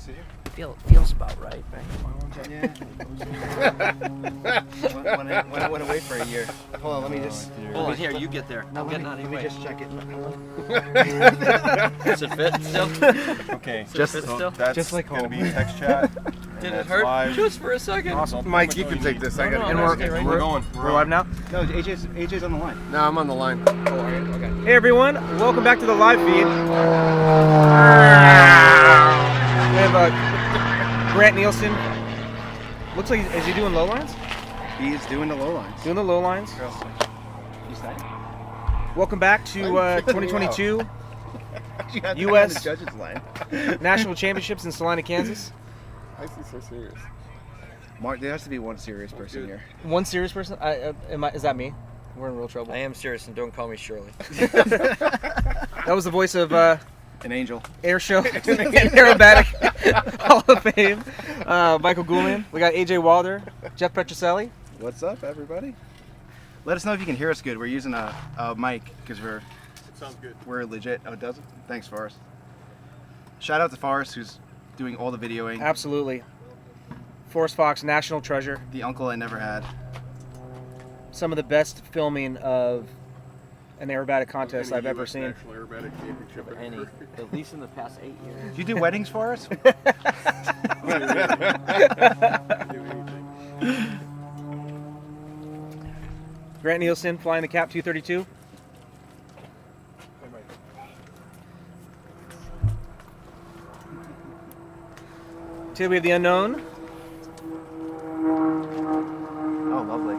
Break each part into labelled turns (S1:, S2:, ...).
S1: see you.
S2: Feels about right?
S1: Yeah. went away for a year. Hold on, let me just.
S2: Hold on, here, you get there.
S1: No,
S2: I'm getting out of
S1: let
S2: your
S1: me
S2: way.
S1: just check it.
S2: Does it fit still?
S3: Okay,
S2: Does it fit still?
S3: that's
S1: Just like
S3: gonna
S1: home.
S3: be text chat.
S2: Did
S3: and
S2: it hurt?
S3: live.
S2: Just for a second.
S3: Awesome.
S4: Mike, you can take this. I
S2: No,
S4: gotta
S2: no,
S4: get
S2: no,
S4: out.
S2: we're
S3: We're going.
S5: We're live now?
S1: No, AJ's on the line.
S4: No, I'm on the line.
S1: Okay.
S5: Hey everyone, welcome back to the live feed. We have Grant Nielsen. Looks like, is he doing low lines?
S1: He's doing the low lines.
S5: Doing the low lines.
S1: You said?
S5: Welcome back to
S4: I'm figuring it
S5: 2022
S1: You have to be
S5: US
S1: on the judges line.
S5: National Championships in Salina, Kansas.
S4: I see so serious.
S1: Mark, there has to be one serious person here.
S5: One serious person? Is that me? We're in real trouble.
S2: I am serious, and don't call me Shirley.
S5: That was the voice of
S1: An angel.
S5: Air Show and Aerobatic Hall of Fame, Michael Goulian. We got AJ Wilder, Jeff Petroselli.
S1: What's up, everybody? Let us know if you can hear us good. We're using a mic because
S4: Sounds good.
S1: we're legit. Oh, it does it? Thanks, Forrest. Shout out to Forrest, who's doing all the videoing.
S5: Absolutely. Forrest Fox, national treasure.
S1: The uncle I never had.
S5: Some of the best filming of an aerobatic contest I've ever seen.
S4: National Aerobatic Championship.
S2: Any, at least in the past 8 years.
S1: Do you do weddings for us?
S5: Grant Nielsen flying the Cap 232. Today we have the unknown.
S1: Oh, lovely.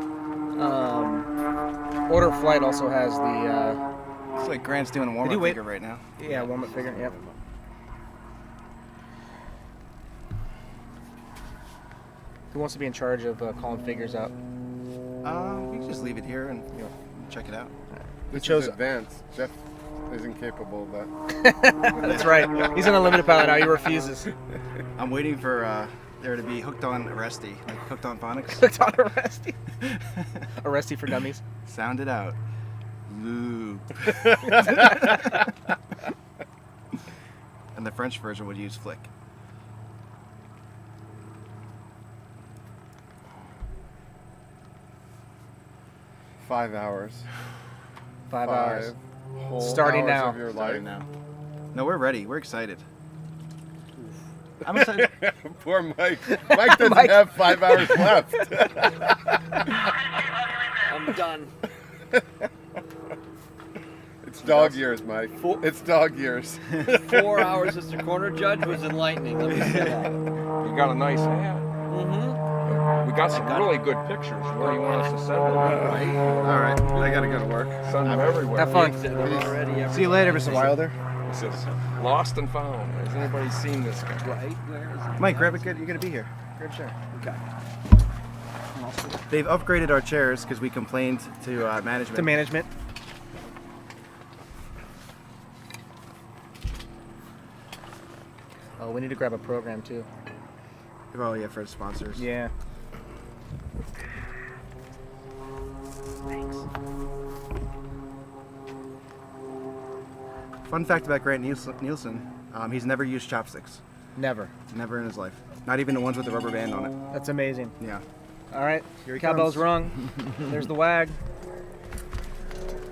S5: Order of Flight also has the
S1: Looks like Grant's doing a
S5: Did
S1: warm-up
S5: you wait?
S1: figure right now.
S5: warm-up figure. Yep. Who wants to be in charge of calling figures out?
S1: We can just leave it here and check it out.
S5: We
S4: This
S5: chose.
S4: is advanced. Jeff isn't capable of that.
S5: That's right. He's on a limited pilot now. He refuses.
S1: I'm waiting for there to be hooked on Arresty, like hooked on phonics.
S5: Clicked on Arresty. Arresty for dummies.
S1: Sound it out. Loop. And the French version would use flick.
S4: Five hours.
S5: 5 hours.
S4: Whole
S5: Starting
S4: hours
S5: now.
S4: Of your life.
S1: Starting now. No, we're ready. We're excited. I'm excited.
S4: Poor Mike. Mike doesn't
S5: Mike.
S4: have 5 hours left.
S2: I'm done.
S4: It's dog years, Mike. It's dog years.
S2: 4 hours as the corner judge was enlightening. Let me say that.
S6: You got a nice hat.
S2: Mm-hmm.
S6: We got some really good pictures. Where do you want us to send them?
S4: All right, I gotta go to work.
S6: Send them everywhere.
S5: Have fun.
S2: Already
S1: See you later, Mr. Wilder.
S6: It says, lost and found. Has anybody seen this guy?
S2: Right? Where is it?
S1: Mike, grab a good. You're gonna be here. Grab a chair.
S2: Okay.
S1: They've upgraded our chairs because we complained to management.
S5: To management. Oh, we need to grab a program too.
S1: Oh yeah, for the sponsors.
S5: Yeah.
S1: Fun fact about Grant Nielsen, he's never used chopsticks.
S5: Never.
S1: Never in his life. Not even the ones with the rubber band on it.
S5: That's amazing.
S1: Yeah.
S5: All right.
S1: Here he
S5: Cowbell's
S1: comes.
S5: rung. There's the wag.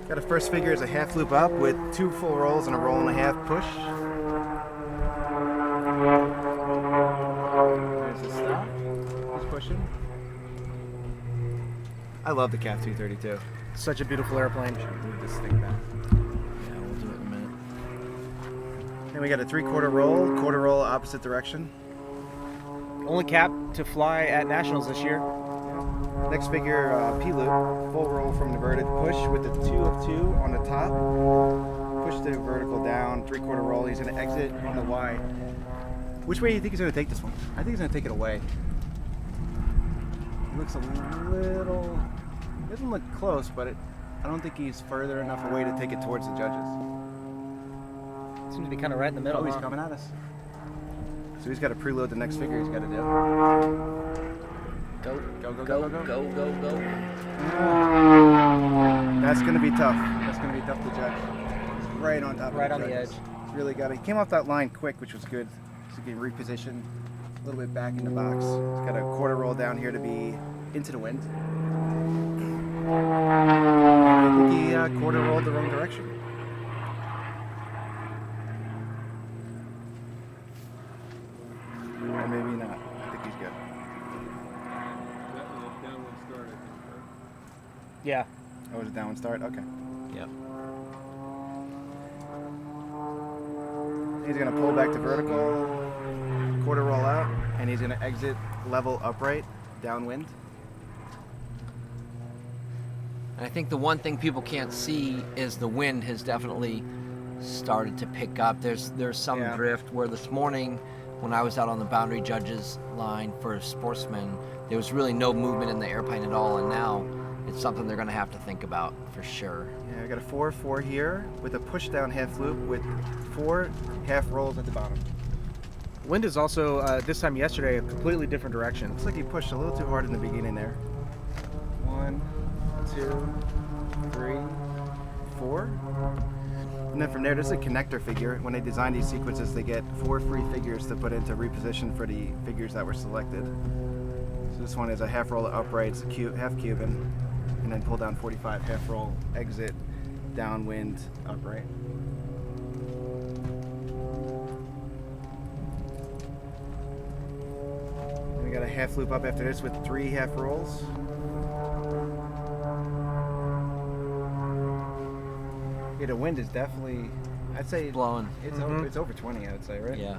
S1: Got a first figure as a half loop up with 2 full rolls and a roll and a half push. There's the stop. He's pushing. I love the Cap 232.
S5: Such a beautiful airplane.
S1: Move this thing back.
S2: Yeah, we'll do it in a minute.
S1: And we got a 3/4 roll opposite direction.
S5: Only cap to fly at nationals this year.
S1: Next figure, P-loop, full roll from the inverted push with the 2 of 2 on the top. Push the vertical down, 3/4 roll. He's gonna exit on the Y. Which way do you think he's gonna take this one? I think he's gonna take it away. He looks a little, doesn't look close, but I don't think he's further enough away to take it towards the judges.
S5: Seems to be kind of right in the middle.
S1: Oh, he's
S5: huh?
S1: coming at us. So he's got to preload the next figure he's got to do.
S2: Go,
S1: Go, go,
S2: go,
S1: go, go,
S2: go, go, go.
S1: That's going to be tough. That's going to be tough to judge. He's right on top of
S5: Right
S1: the
S5: on the
S1: judges.
S5: edge.
S1: He's really got it. He came off that line quick, which was good. So you can reposition a little bit back in the box. It's got a quarter roll down here to be into the wind. I think he quarter rolled the wrong direction. Or maybe not. I think he's good.
S5: Yeah.
S1: Oh, it was a downwind start? Okay.
S2: Yep.
S1: He's going to pull back to vertical, quarter roll out, and he's going to exit level upright, downwind.
S2: And I think the one thing people can't see is the wind has definitely started to pick up. There's some
S1: Yeah.
S2: drift where this morning when I was out on the boundary judges line for sportsmen, there was really no movement in the airplane at all, and now it's something they're going to have to think about for sure.
S1: Yeah, I got a 4-4 here with a push down half loop with 4 half rolls at the bottom.
S5: Wind is also, this time yesterday, a completely different direction.
S1: Looks like he pushed a little too hard in the beginning there. 1, 2, 3, 4. And then from there, there's a connector figure. When they design these sequences, they get 4 free figures to put into reposition for the figures that were selected. So this one is a half roll upright, it's a half Cuban, and then pull down 45, half roll, exit, downwind, upright. And we got a half loop up after this with 3 half rolls. Yeah, the wind is definitely, I'd say
S2: Blowing.
S1: it's over 20, I would say, right?
S2: Yeah.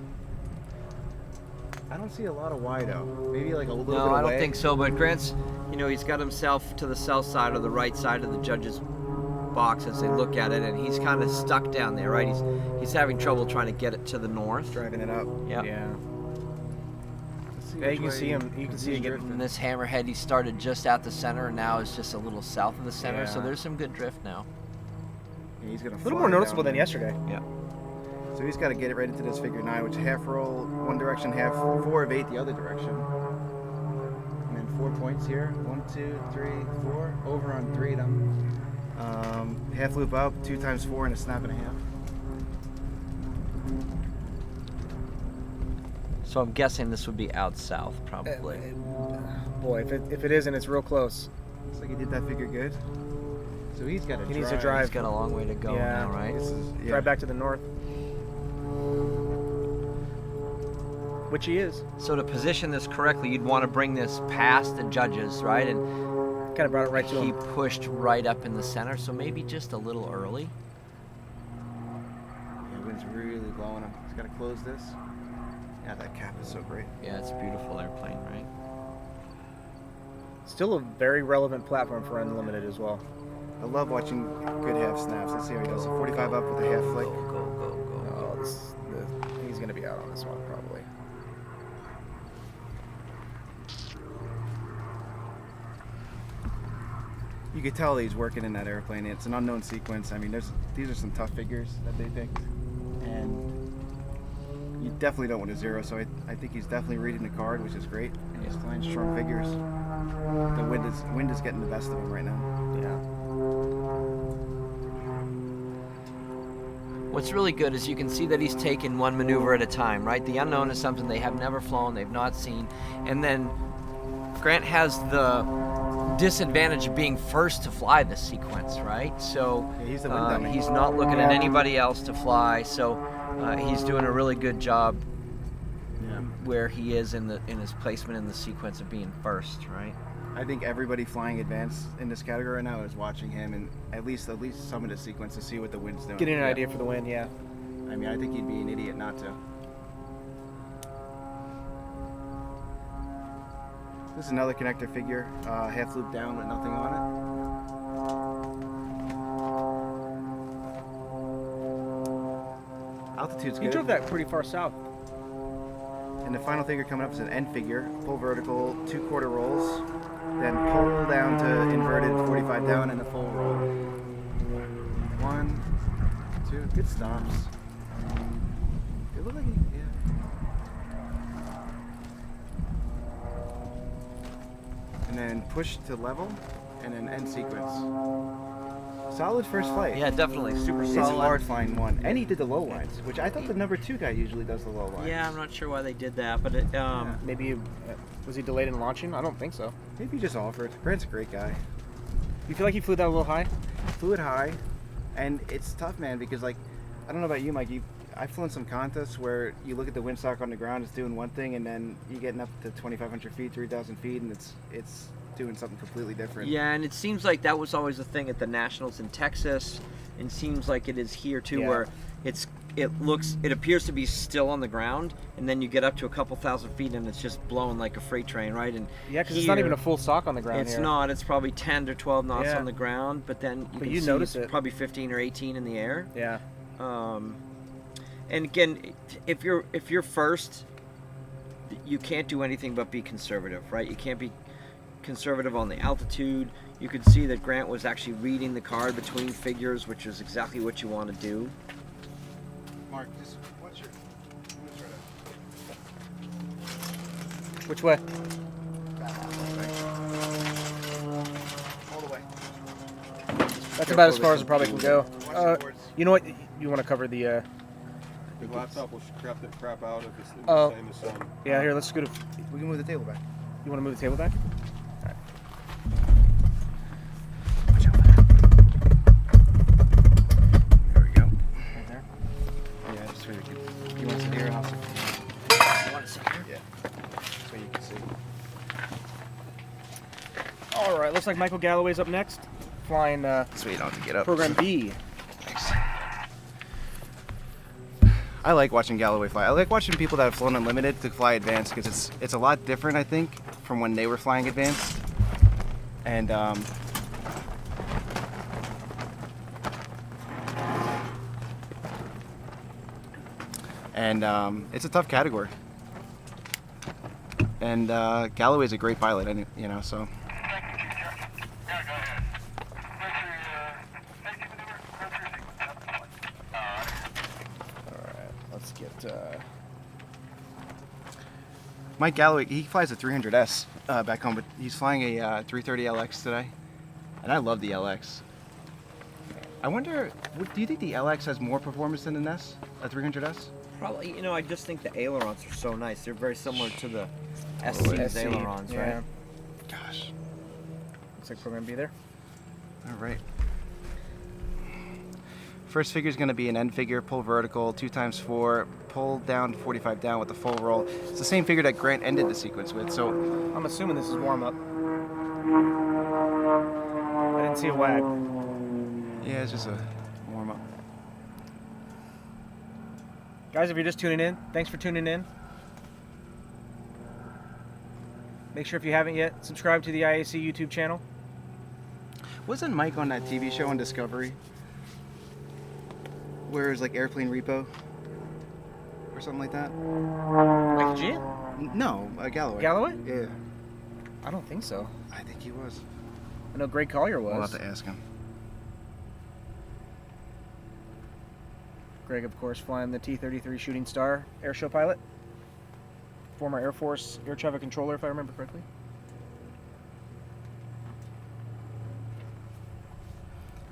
S1: I don't see a lot of Y though. Maybe like a little bit
S2: No, I don't
S1: away.
S2: think so. But Grant's, he's got himself to the south side or the right side of the judge's box as they look at it, and he's kind of stuck down there, right? He's having trouble trying to get it to the north.
S1: Driving it up.
S2: Yep.
S5: Yeah.
S1: Let's
S5: Yeah,
S1: which
S5: you can
S1: way
S5: see him. You can see
S1: he's
S5: it get.
S1: drifting.
S2: And this hammerhead, he started just at the center, and now is just a little south of the center. So
S5: Yeah.
S2: there's some good drift now.
S1: Yeah, he's gonna
S5: A little
S1: fly
S5: more noticeable
S1: down
S5: than
S1: there.
S5: yesterday.
S2: Yeah.
S1: So he's got to get it right into this figure 9, which half roll one direction, half 4 of 8 the other direction. And then 4 points here. 1, 2, 3, 4. Over on 3 of them. Half loop up, 2 times 4 and a snap and a half.
S2: So I'm guessing this would be out south,
S5: Uh,
S2: probably.
S5: Boy, if it isn't, it's real close.
S1: Looks like he did that figure good. So he's got to
S5: He needs to drive.
S2: He's got a long way to go
S5: Yeah.
S2: now, right?
S1: This is, yeah.
S5: Drive back to the north. Which he is.
S2: So to position this correctly, you'd want to bring this past the judges, right? And
S5: Kind of brought it right to
S2: he
S5: him.
S2: pushed right up in the center, so maybe just a little early.
S1: Yeah, wind's really blowing him. He's got to close this. Yeah, that cap is so great.
S2: Yeah, it's a beautiful airplane, right?
S5: Still a very relevant platform for Unlimited as well.
S1: I love watching good half snaps. Let's see how he does. 45 up with a half flick.
S5: Oh, he's going to be out on this one probably.
S1: You could tell he's working in that airplane. It's an unknown sequence. I mean, these are some tough figures that they picked, and you definitely don't want to zero. So I think he's definitely reading the card, which is great. And he's flying strong figures. The wind is getting the best of him right now.
S5: Yeah.
S2: What's really good is you can see that he's taking one maneuver at a time, right? The unknown is something they have never flown, they've not seen. And then Grant has the disadvantage of being first to fly this sequence, right? So
S1: Yeah, he's the wind dummy.
S2: he's not looking at anybody else to fly, so he's doing a really good job
S1: Yeah.
S2: where he is in his placement in the sequence of being first, right?
S1: I think everybody flying advanced in this category right now is watching him and at least some of the sequence to see what the wind's doing.
S5: Getting an idea for the win, yeah.
S1: I mean, I think he'd be an idiot not to. This is another connector figure, half loop down with nothing on it. Altitude's
S5: He
S1: good.
S5: drove that pretty far south.
S1: And the final figure coming up is an end figure, full vertical, 2 quarter rolls, then pull down to inverted 45 down and a full roll. 1, 2, good stops. It looked like yeah. And then push to level, and then end sequence. Solid first flight.
S2: Yeah, definitely super
S1: It's
S2: solid.
S1: hard flying one. And he did the low lines, which I thought the number 2 guy usually does the low lines.
S2: Yeah, I'm not sure why they did that, but it,
S5: Maybe was he delayed in launching? I don't think so.
S1: Maybe he just offered. Grant's a great guy.
S5: You feel like he flew that a little high?
S1: Flew it high, and it's tough, man, because like, I don't know about you, Mike. I've flown some contests where you look at the windsock on the ground, it's doing one thing, and then you getting up to 2,500 feet, 3,000 feet, and it's doing something completely different.
S2: yeah, and it seems like that was always the thing at the Nationals in Texas, and seems like it is here too,
S5: Yeah.
S2: where it appears to be still on the ground, and then you get up to a couple thousand feet, and it's just blowing like a freight train, right? And
S5: Yeah, because it's not
S2: here,
S5: even a full sock on the ground
S2: It's
S5: here.
S2: not. It's probably 10 to 12 knots
S5: Yeah.
S2: on the ground, but then you
S5: But
S2: can
S5: you
S2: see
S5: notice
S2: it's
S5: it.
S2: probably 15 or 18 in the air.
S5: Yeah.
S2: And again, if you're first, you can't do anything but be conservative, right? You can't be conservative on the altitude. You could see that Grant was actually reading the card between figures, which is exactly what you want to do.
S1: Mark, just what's your?
S5: Which way?
S1: All the way.
S5: That's about as far as it probably can go.
S1: Watch the boards.
S5: You know what? You want to cover the?
S4: The laptop will crap out if it's
S5: Oh.
S4: the same as some.
S5: Yeah, here. Let's scoot it.
S1: We can move the table back.
S5: You want to move the table back?
S1: There we go.
S5: Right there.
S1: Yeah, just so you can. You want to sit here? I'll sit.
S2: You want to sit here?
S1: Yeah. So you can see.
S5: All right. Looks like Michael Galloway's up next, flying
S1: Sweet, I'll have to get up.
S5: program B.
S1: I like watching Galloway fly. I like watching people that have flown unlimited to fly advanced because it's a lot different, I think, from when they were flying advanced. And it's a tough category. And Galloway's a great pilot, so.
S5: Let's get.
S1: Mike Galloway, he flies a 300S back home, but he's flying a 330 LX today, and I love the LX. I wonder, do you think the LX has more performance than an S, a 300S?
S2: Probably. I just think the ailerons are so nice. They're very similar to the SC's ailerons,
S5: yeah.
S2: right?
S1: Gosh.
S5: Looks like program B there.
S1: All right. First figure is going to be an end figure, pull vertical, 2x4, pull down 45 down with the full roll. It's the same figure that Grant ended the sequence with, so
S5: I'm assuming this is warm up. I didn't see a wag.
S1: yeah, it's just a warm up.
S5: Guys, if you're just tuning in, thanks for tuning in. Make sure if you haven't yet, subscribe to the IAC YouTube channel.
S1: Wasn't Mike on that TV show on Discovery? Where it was like Airplane Repo? Or something like that?
S5: Mike G?
S1: No, Galloway.
S5: Galloway?
S1: Yeah,
S5: I don't think so.
S1: I think he was.
S5: I know Greg Collier was.
S1: We'll have to ask him.
S5: Greg, of course, flying the T-33 Shooting Star airshow pilot. Former Air Force air traffic controller, if I remember correctly.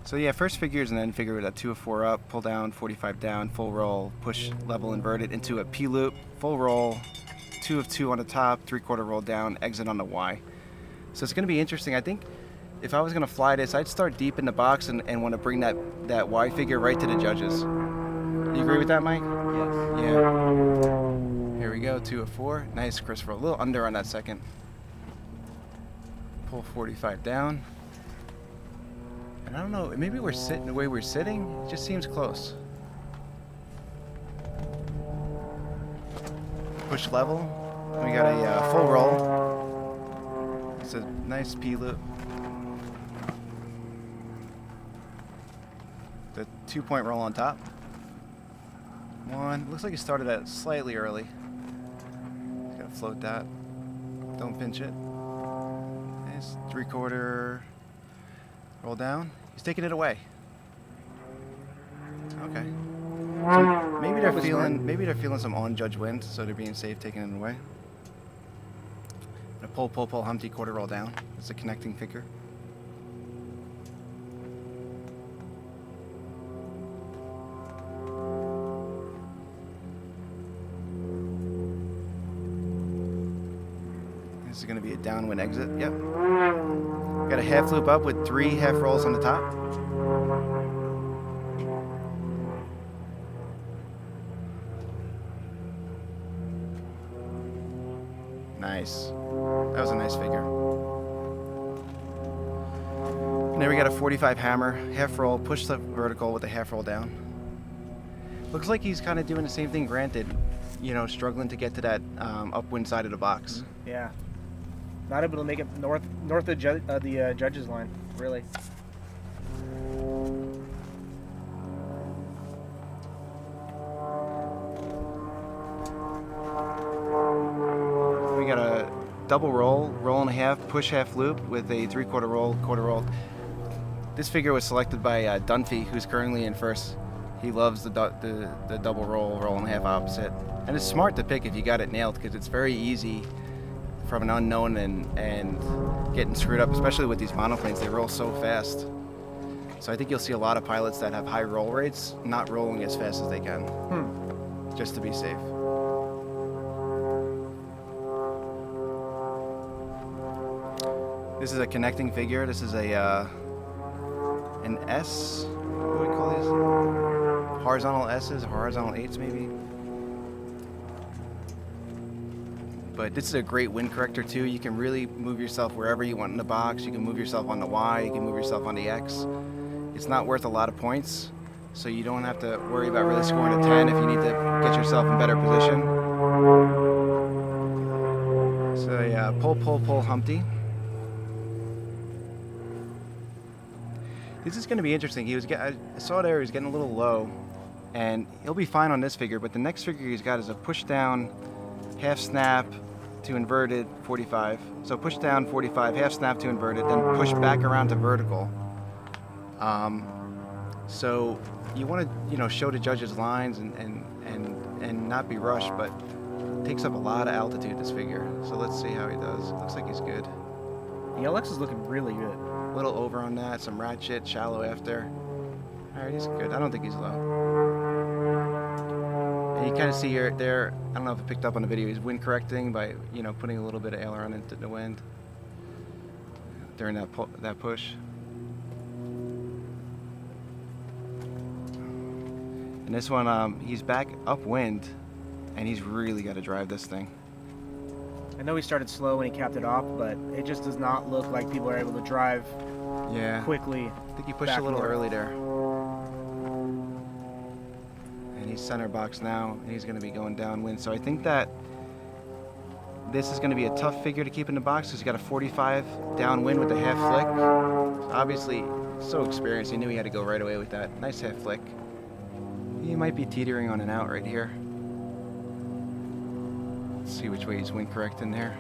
S1: So yeah, first figure is an end figure with a 2 of 4 up, pull down, 45 down, full roll, push level inverted into a P loop, full roll, 2 of 2 on the top, 3/4 roll down, exit on the Y. So it's going to be interesting. I think if I was going to fly this, I'd start deep in the box and want to bring that Y figure right to the judges. You agree with that, Mike?
S2: Yes.
S1: Yeah. Here we go, 2 of 4. Nice, Christopher. A little under on that second. Pull 45 down. And I don't know, maybe we're sitting the way we're sitting. It just seems close. Push level. We got a full roll. It's a nice P loop. The 2-point roll on top. 1. Looks like it started at slightly early. Gotta float that. Don't pinch it. Nice 3/4 roll down. He's taking it away. Okay. So maybe they're feeling some on-judge wind, so they're being safe taking it away. And a pull, Humpty 1/4 roll down. It's a connecting figure. This is going to be a downwind exit. Yep. Got a half loop up with 3 half rolls on the top. Nice. That was a nice figure. And then we got a 45 hammer, half roll, push the vertical with a half roll down. Looks like he's kind of doing the same thing Grant did, you know, struggling to get to that upwind side of the box.
S5: Yeah. Not able to make it north of the judges line, really.
S1: We got a double roll, roll and a half, push half loop with a 3/4 roll, quarter roll. This figure was selected by Dunphy, who's currently in first. He loves the double roll, roll and a half opposite. And it's smart to pick if you got it nailed, because it's very easy from an unknown and getting screwed up, especially with these monoplanes. They roll so fast. So I think you'll see a lot of pilots that have high roll rates not rolling as fast as they can, just to be safe. This is a connecting figure. This is a an S. What do we call these? Horizontal S's, horizontal 8s maybe. But this is a great wind corrector too. You can really move yourself wherever you want in the box. You can move yourself on the Y, you can move yourself on the X. It's not worth a lot of points, so you don't have to worry about really scoring a 10 if you need to get yourself in better position. So yeah, pull Humpty. This is going to be interesting. I saw there he was getting a little low, and he'll be fine on this figure, but the next figure he's got is a push down, half snap to inverted 45. So push down 45, half snap to inverted, then push back around to vertical. So you want to, show the judges lines and not be rushed, but it takes up a lot of altitude, this figure. So let's see how he does. Looks like he's good.
S5: The LX is looking really good.
S1: A little over on that, some ratchet, shallow after. All right, he's good. I don't think he's low. And you kind of see here, there, I don't know if it picked up on the video, he's wind correcting by, putting a little bit of aileron into the wind during that push. And this one, he's back upwind, and he's really got to drive this thing.
S5: I know he started slow when he capped it off, but it just does not look like people are able to drive quickly.
S1: I think he pushed a little early there. And he's center box now, and he's going to be going downwind. So I think that this is going to be a tough figure to keep in the box because he's got a 45 downwind with a half flick. So obviously, so experienced, he knew he had to go right away with that. Nice half flick. He might be teetering on an out right here. Let's see which way he's wind correcting there.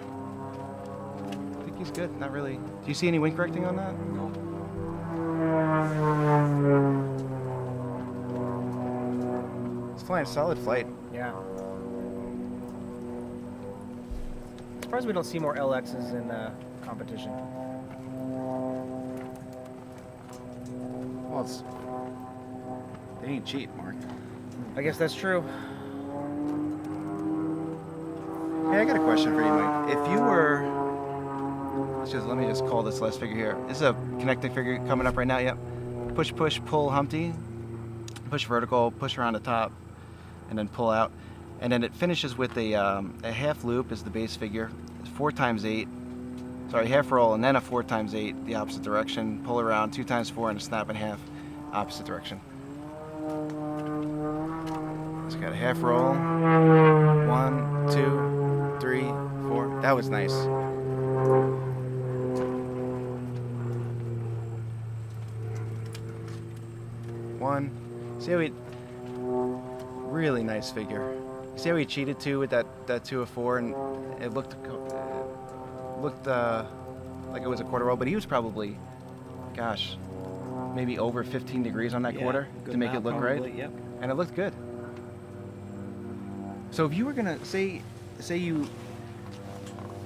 S1: I think he's good, not really. Do you see any wind correcting on that?
S6: No.
S1: It's flying solid flight.
S5: Yeah. I'm surprised we don't see more LXs in competition.
S1: Well, they ain't cheap, Mark.
S5: I guess that's true.
S1: Hey, I got a question for you, Mike. If you were, let me just call this last figure here. This is a connecting figure coming up right now. Yep. Push, pull, Humpty. Push vertical, push around the top, and then pull out. And then it finishes with a half loop is the base figure. It's 4x8. Sorry, half roll, and then a 4x8 the opposite direction. Pull around 2x4 and a snap and half opposite direction. It's got a half roll. 1, 2, 3, 4. That was nice. One. See how he... Really nice figure. See how he cheated too with that 2 of 4, and it looked like it was a quarter roll, but he was probably, gosh, maybe over 15 degrees on that quarter to make it look right.
S5: Yep.
S1: And it looked good. So if you were gonna say you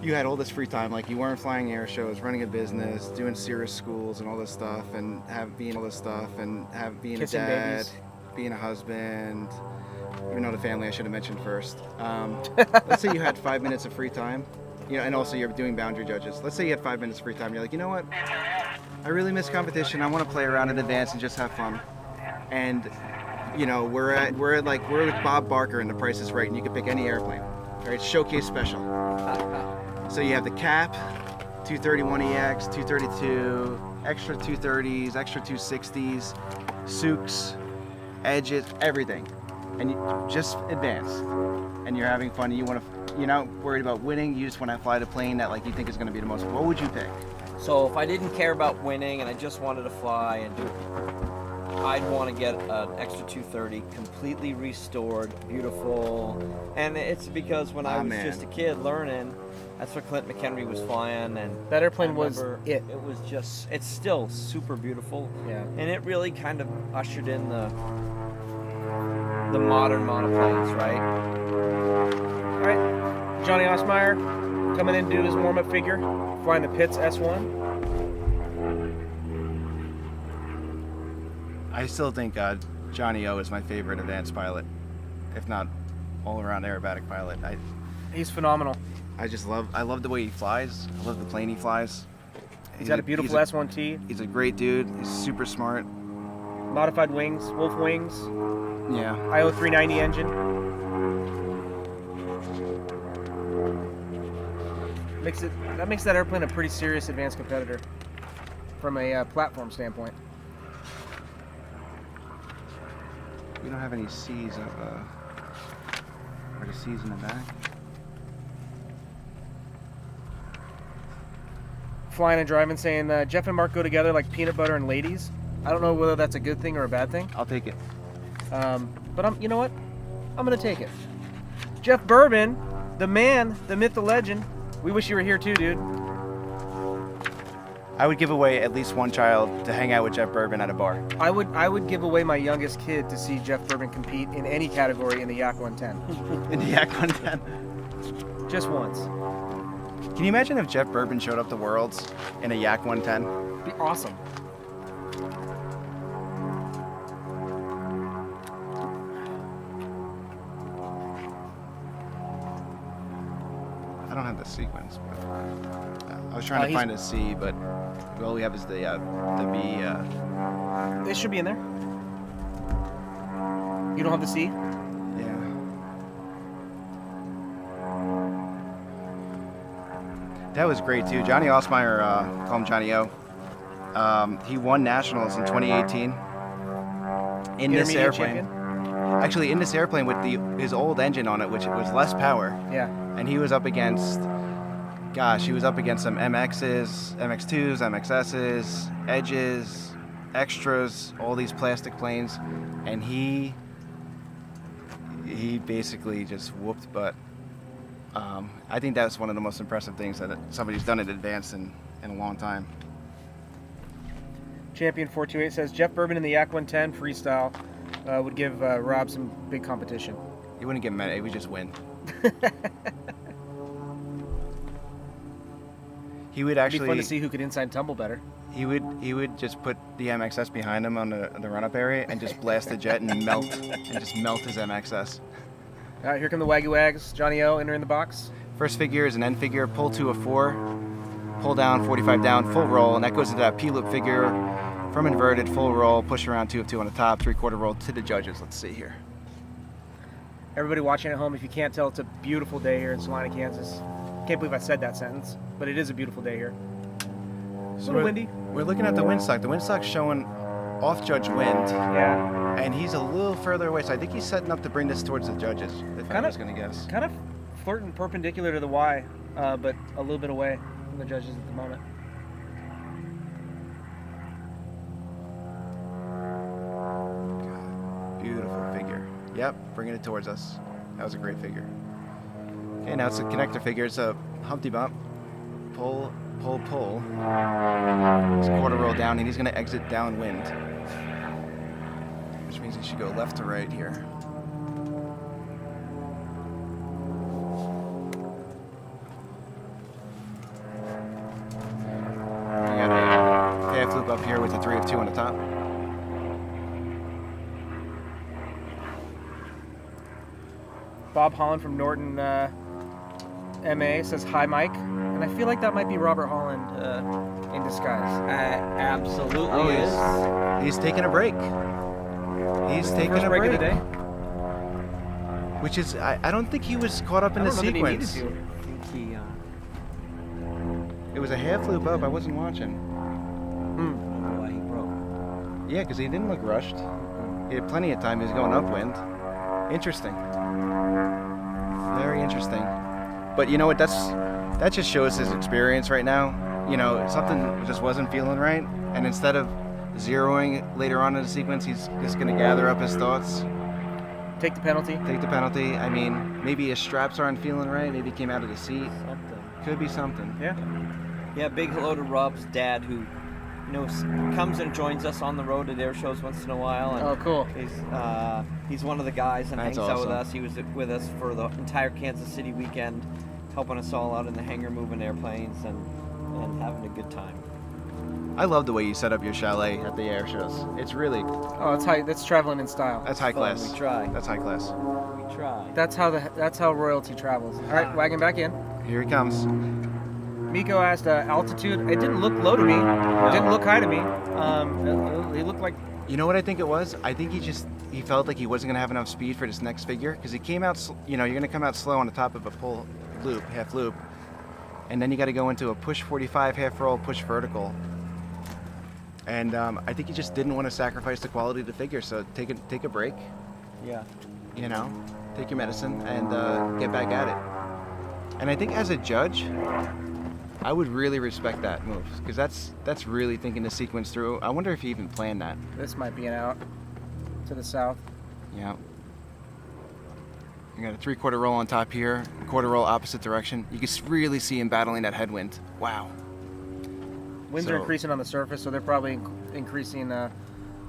S1: had all this free time, like you weren't flying air shows, running a business, doing Cirrus schools and all this stuff, and being a
S5: Kissing
S1: dad,
S5: babies.
S1: being a husband, even though the family I should have mentioned first. Let's say you had 5 minutes of free time. you know, and also you're doing boundary judges. Let's say you had 5 minutes free time. You're like, you know what? I really miss competition. I want to play around in advance and just have fun. And you know, we're with Bob Barker and The Price is Right, and you can pick any airplane. All right, showcase special. So you have the cap, 231EX, 232, extra 230s, extra 260s, Sukes, edges, everything, and you just advanced, and you're having fun. And you're not worried about winning. You just want to fly the plane that like you think is going to be the most. What would you pick?
S2: So if I didn't care about winning and I just wanted to fly and do it, I'd want to get an extra 230, completely restored, beautiful. And it's because when I was just a kid learning, that's what Clint McHenry was flying, and
S5: That airplane was
S2: it was just, it's still super beautiful.
S5: Yeah.
S2: And it really kind of ushered in the modern monoplanes, right?
S5: All right, Johnny Osmeyer coming in to do his warm-up figure, flying the Pitts S1.
S1: I still think Johnny O is my favorite advanced pilot, if not all-around aerobatic pilot.
S5: He's phenomenal.
S1: I love the way he flies. I love the plane he flies.
S5: He's got a beautiful S1T.
S1: He's a great dude. He's super smart.
S5: Modified wings, Wolf wings,
S1: Yeah.
S5: IO 390 engine. That makes that airplane a pretty serious advanced competitor from a platform standpoint.
S1: We don't have any C's are the C's in the back?
S5: Flying and driving, saying Jeff and Mark go together like peanut butter and ladies. I don't know whether that's a good thing or a bad thing.
S1: I'll take it.
S5: But you know what? I'm gonna take it. Jeff Bourbon, the man, the myth, the legend. We wish you were here too, dude.
S1: I would give away at least one child to hang out with Jeff Bourbon at a bar.
S5: I would give away my youngest kid to see Jeff Bourbon compete in any category in the Yak 110.
S1: In the Yak 110.
S5: Just once.
S1: Can you imagine if Jeff Bourbon showed up to Worlds in a Yak 110?
S5: Be awesome.
S1: I don't have the sequence, but I was trying to find a C, but all we have is the B.
S5: It should be in there. You don't have the C?
S1: Yeah. That was great too. Johnny Osmeyer, call him Johnny O. He won nationals in 2018 in this
S5: Intermediate
S1: airplane.
S5: champion?
S1: Actually, in this airplane with his old engine on it, which was less power.
S5: Yeah.
S1: And he was up against, he was up against some MXs, MX2s, MXSs, Edges, Extras, all these plastic planes, and he basically just whooped butt. I think that's one of the most impressive things that somebody's done in advance in a long time.
S5: Champion 428 says Jeff Bourbon in the Yak 110 freestyle would give Rob some big competition.
S1: He wouldn't get mad, he would just win. He would
S5: It'd be
S1: actually.
S5: fun to see who could inside tumble better.
S1: He would just put the MXS behind him on the run-up area and just blast the jet and melt his MXS.
S5: All right, here come the Waggy Wags. Johnny O entering the box.
S1: First figure is an end figure, pull 2 of 4, pull down, 45 down, full roll, and that goes into that P-loop figure from inverted, full roll, push around 2 of 2 on the top, 3/4 roll to the judges. Let's see here.
S5: Everybody watching at home, if you can't tell, it's a beautiful day here in Salina, Kansas. Can't believe I said that sentence, but it is a beautiful day here. A little windy.
S1: We're looking at the windsock. The windsock's showing off-judge wind,
S5: Yeah.
S1: and he's a little further away, so I think he's setting up to bring this towards the judges, if I was going to guess.
S5: Kind of flirting perpendicular to the Y, but a little bit away from the judges at the moment.
S1: Beautiful figure. Yep, bringing it towards us. That was a great figure. Okay, now it's a connector figure. It's a Humpty Bump. Pull, pull, pull. It's a quarter roll down, and he's going to exit downwind, which means he should go left to right here. We got a half loop up here with a 3 of 2 on the top.
S5: Bob Holland from Norton MA says hi, Mike, and I feel like that might be Robert Holland in disguise.
S2: Absolutely
S1: Oh,
S2: is.
S1: he's taking a break. He's taking
S5: First
S1: a
S5: break
S1: break.
S5: of the day.
S1: Which is, I don't think he was caught up in
S5: I
S1: the
S5: don't know that he needed
S1: sequence.
S5: to.
S2: I think he,
S1: It was a half loop up. I wasn't watching.
S2: I don't know why he broke.
S1: Yeah, because he didn't look rushed. He had plenty of time. He was going upwind. Interesting. Very interesting. But you know what? That just shows his experience right now. You know, something just wasn't feeling right, and instead of zeroing later on in the sequence, he's just going to gather up his thoughts,
S5: Take the penalty.
S1: take the penalty. I mean, maybe his straps aren't feeling right. Maybe he came out of the seat.
S2: Something.
S1: Could be something.
S5: Yeah.
S2: Yeah, big hello to Rob's dad, who, comes and joins us on the road at air shows once in a while. And
S5: Oh, cool.
S2: he's one of the guys and
S1: That's
S2: hangs out with
S1: awesome.
S2: us. He was with us for the entire Kansas City weekend, helping us all out in the hangar, moving airplanes and having a good time.
S1: I love the way you set up your chalet at the air shows. It's really,
S5: Oh, it's high. That's traveling in style.
S1: that's high
S2: Fun,
S1: class.
S2: we try.
S1: That's high class.
S2: We try.
S5: That's how royalty travels. All right, wagon back in.
S1: Here he comes.
S5: Miko asked altitude. It didn't look low to me. It didn't look high to me. He looked like
S1: You know what I think it was? I think he felt like he wasn't gonna have enough speed for this next figure because he came out. You're gonna come out slow on the top of a pull loop, half loop, and then you got to go into a push 45 half roll, push vertical. And I think he just didn't want to sacrifice the quality of the figure, so take a break.
S2: Yeah.
S1: Take your medicine and get back at it. And I think as a judge, I would really respect that move because that's really thinking the sequence through. I wonder if he even planned that.
S5: this might be an out to the south.
S1: Yeah. You got a 3/4 roll on top here, quarter roll opposite direction. You can really see him battling that headwind. Wow.
S5: Winds are
S1: So-
S5: increasing on the surface, so they're probably increasing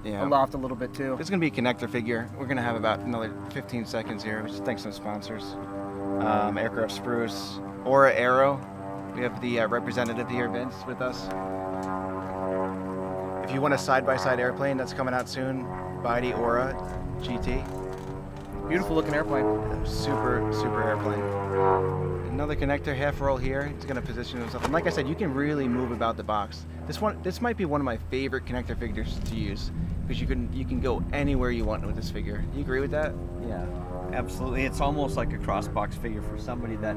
S1: Yeah.
S5: aloft a little bit too.
S1: This is going to be a connector figure. We're going to have about another 15 seconds here. Just thanks to some sponsors. Aircraft Spruce, Aura Aero. We have the representative here, Vince, with us. If you want a side-by-side airplane that's coming out soon, buy the Aura GT.
S5: Beautiful looking airplane.
S1: Super, super airplane. Another connector, half roll here. He's going to position himself. And like I said, you can really move about the box. This might be one of my favorite connector figures to use because you can go anywhere you want with this figure. Do you agree with that?
S2: Yeah, absolutely. It's almost like a crossbox figure for somebody that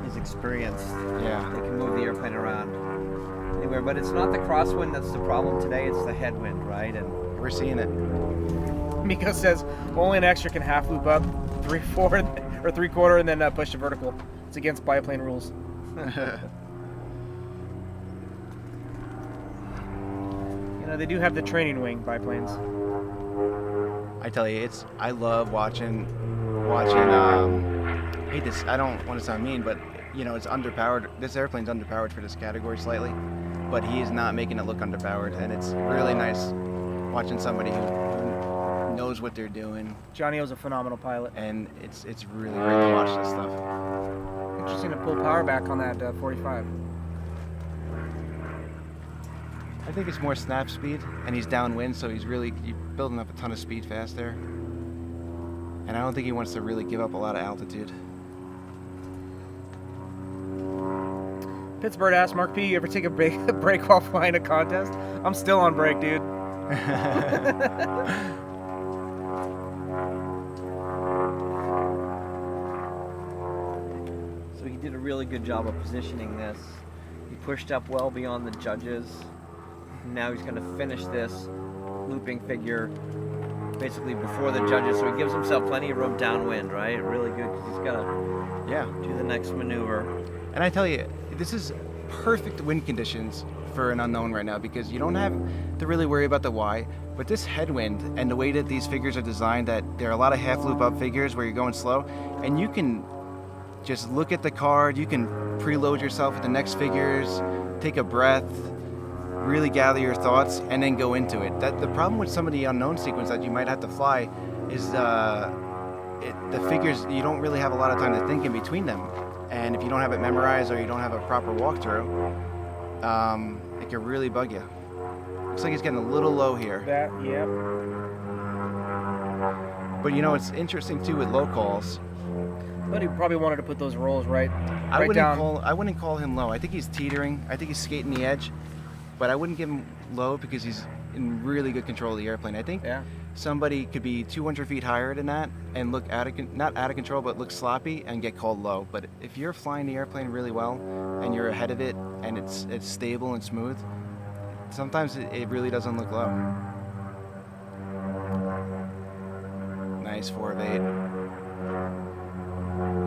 S2: is experienced.
S1: Yeah.
S2: They can move the airplane around anywhere, but it's not the crosswind that's the problem today. It's the headwind, right? And
S1: We're seeing it.
S5: Miko says only an extra can half loop up 3/4 or 3/4 and then push to vertical. It's against biplane rules. They do have the training wing biplanes.
S1: I tell you, I love watching. I hate this. I don't want to sound mean, but it's underpowered. This airplane's underpowered for this category slightly, but he is not making it look underpowered, and it's really nice watching somebody who knows what they're doing,
S5: Johnny O's a phenomenal pilot.
S1: and it's really great to watch this stuff.
S5: Interesting to pull power back on that 45.
S1: I think it's more snap speed, and he's downwind, so he's building up a ton of speed fast there. And I don't think he wants to really give up a lot of altitude.
S5: Pittsburgh asked Mark P, you ever take a break while flying a contest? I'm still on break, dude.
S2: so he did a really good job of positioning this. He pushed up well beyond the judges. Now he's going to finish this looping figure basically before the judges, so he gives himself plenty of room downwind, right? Really good because he's got to do the next maneuver.
S1: And I tell you, this is perfect wind conditions for an unknown right now because you don't have to really worry about the Y. But this headwind and the way that these figures are designed, that there are a lot of half loop up figures where you're going slow, and you can just look at the card, you can preload yourself with the next figures, take a breath, really gather your thoughts, and then go into it. The problem with some of the unknown sequence that you might have to fly is the figures, you don't really have a lot of time to think in between them. And if you don't have it memorized or you don't have a proper walkthrough, it can really bug you. Looks like he's getting a little low here.
S5: Yep.
S1: But it's interesting too with low calls.
S5: But he probably wanted to put those rolls right
S1: I
S5: down.
S1: wouldn't call him low. I think he's teetering. I think he's skating the edge, but I wouldn't give him low because he's in really good control of the airplane. I think
S5: Yeah.
S1: somebody could be 200 feet higher than that and look not out of control, but look sloppy and get called low. But if you're flying the airplane really well and you're ahead of it and it's stable and smooth, sometimes it really doesn't look low. Nice 4 of 8.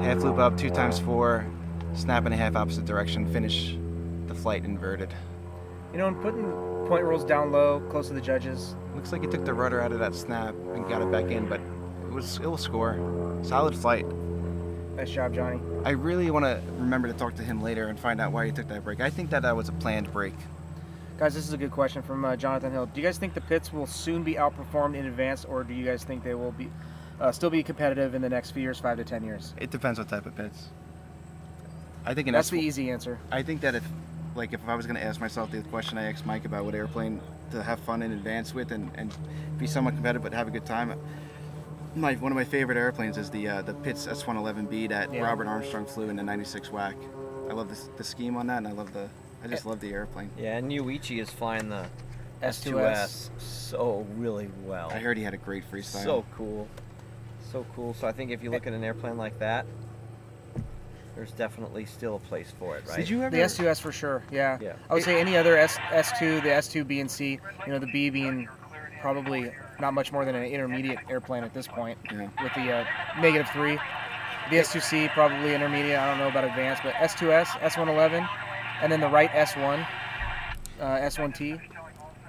S1: Half loop up, 2 times 4, snap and a half opposite direction, finish the flight inverted.
S5: You know, and putting point rolls down low, close to the judges.
S1: Looks like he took the rudder out of that snap and got it back in, but it'll score. Solid flight.
S5: Nice job, Johnny.
S1: I really want to remember to talk to him later and find out why he took that break. I think that was a planned break.
S5: Guys, this is a good question from Jonathan Hill. Do you guys think the pits will soon be outperformed in advance, or do you guys think they will be still be competitive in the next few years, 5 to 10 years?
S1: It depends what type of pits. I think
S5: That's the easy answer.
S1: I think that if I was going to ask myself the question I asked Mike about what airplane to have fun in advance with and be somewhat competitive but have a good time, one of my favorite airplanes is the Pitts S111B that Robert Armstrong flew in the '96 WAC. I love the scheme on that, and I just love the airplane.
S2: Yeah, and Yuichi is flying the
S5: S2S.
S2: S2S so really well.
S1: I heard he had a great freestyle.
S2: So cool. So cool. So I think if you look at an airplane like that, there's definitely still a place for it, right?
S1: Did you ever?
S5: The S2S for sure, yeah.
S2: Yeah.
S5: I would say any other S2, the S2, B, and C, you know, the B being probably not much more than an intermediate airplane at this point,
S1: Yeah.
S5: with the -3. The S2C probably intermediate, I don't know about advanced, but S2S, S111, and then the right S1, S1T.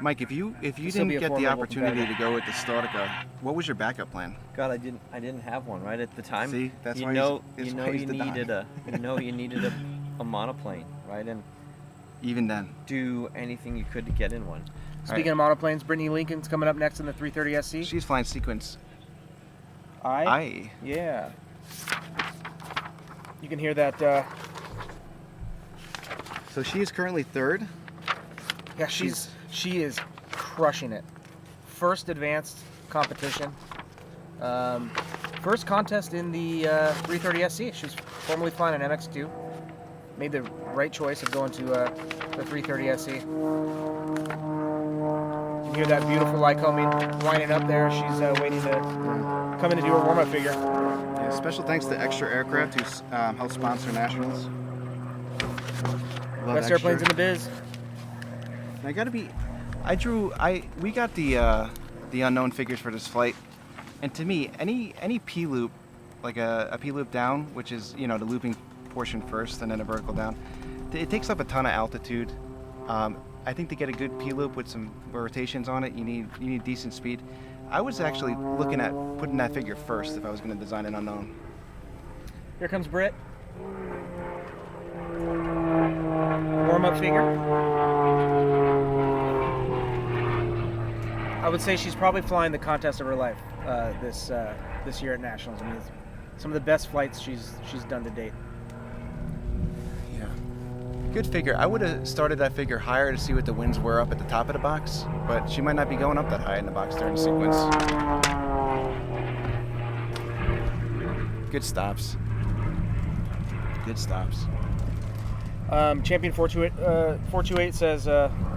S1: Mike, if you
S5: This will
S1: didn't
S5: be a
S1: get the
S5: formidable
S1: opportunity to
S5: competitor.
S1: go with the Staudica, what was your backup plan?
S2: God, I didn't have one right at the time.
S1: See, that's
S2: you
S1: why
S2: know
S1: he's
S2: you
S1: the
S2: needed
S1: Don.
S2: you needed a monoplane, right? And
S1: Even then.
S2: do anything you could to get in one.
S5: Speaking of monoplanes, Brittany Lincoln's coming up next in the 330 SC.
S1: She's flying sequence.
S5: I? Yeah. You can hear that.
S1: So she is currently third.
S5: Yeah, she is crushing it. First advanced competition. First contest in the 330 SC. She was formerly flying an MX2. Made the right choice of going to the 330 SC. You can hear that beautiful Lycoming winding up there. She's waiting to come in to do her warm-up figure.
S1: Yeah, special thanks to Extra Aircraft who helped sponsor Nationals. Love
S5: Best
S1: Extra.
S5: airplanes in the biz.
S1: I gotta be. We got the unknown figures for this flight, and to me, any P loop, like a P loop down, which is the looping portion first and then a vertical down, it takes up a ton of altitude. I think to get a good P loop with some rotations on it, you need decent speed. I was actually looking at putting that figure first if I was going to design an unknown.
S5: Here comes Britt. Warm-up figure. I would say she's probably flying the contest of her life this year at Nationals. I mean, it's some of the best flights she's done to date.
S1: Yeah. Good figure. I would have started that figure higher to see what the winds were up at the top of the box, but she might not be going up that high in the box during the sequence. Good stops. Good stops.
S5: Champion 428 says,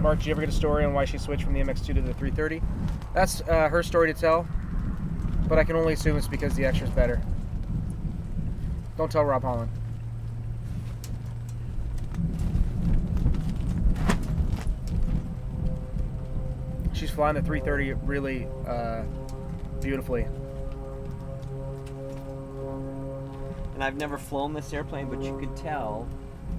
S5: Mark, did you ever get a story on why she switched from the MX2 to the 330? That's her story to tell, but I can only assume it's because the extra's better. Don't tell Rob Holland. She's flying the 330 really beautifully.
S2: And I've never flown this airplane, but you could tell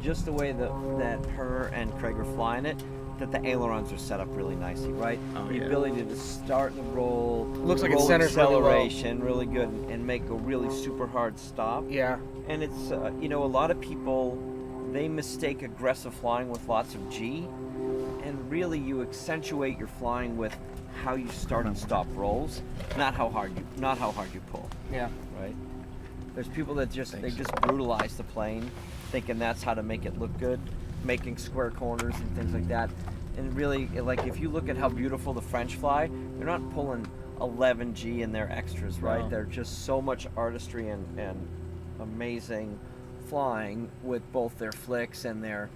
S2: just the way that her and Craig are flying it, that the ailerons are set up really nicely, right?
S1: Oh,
S2: the
S1: yeah.
S2: ability to start the roll,
S5: Looks like it
S2: roll
S5: centers really well.
S2: acceleration, really good, and make a really super hard stop.
S5: Yeah.
S2: And it's a lot of people, they mistake aggressive flying with lots of G, and really you accentuate your flying with how you start and stop rolls, not how hard you pull.
S5: Yeah.
S2: Right? There's people that just brutalize the plane, thinking that's how to make it look good, making square corners and things like that. And really, like, if you look at how beautiful the French fly, they're not pulling 11G in their extras, right?
S5: No.
S2: They're just so much artistry and amazing flying with both their flicks and their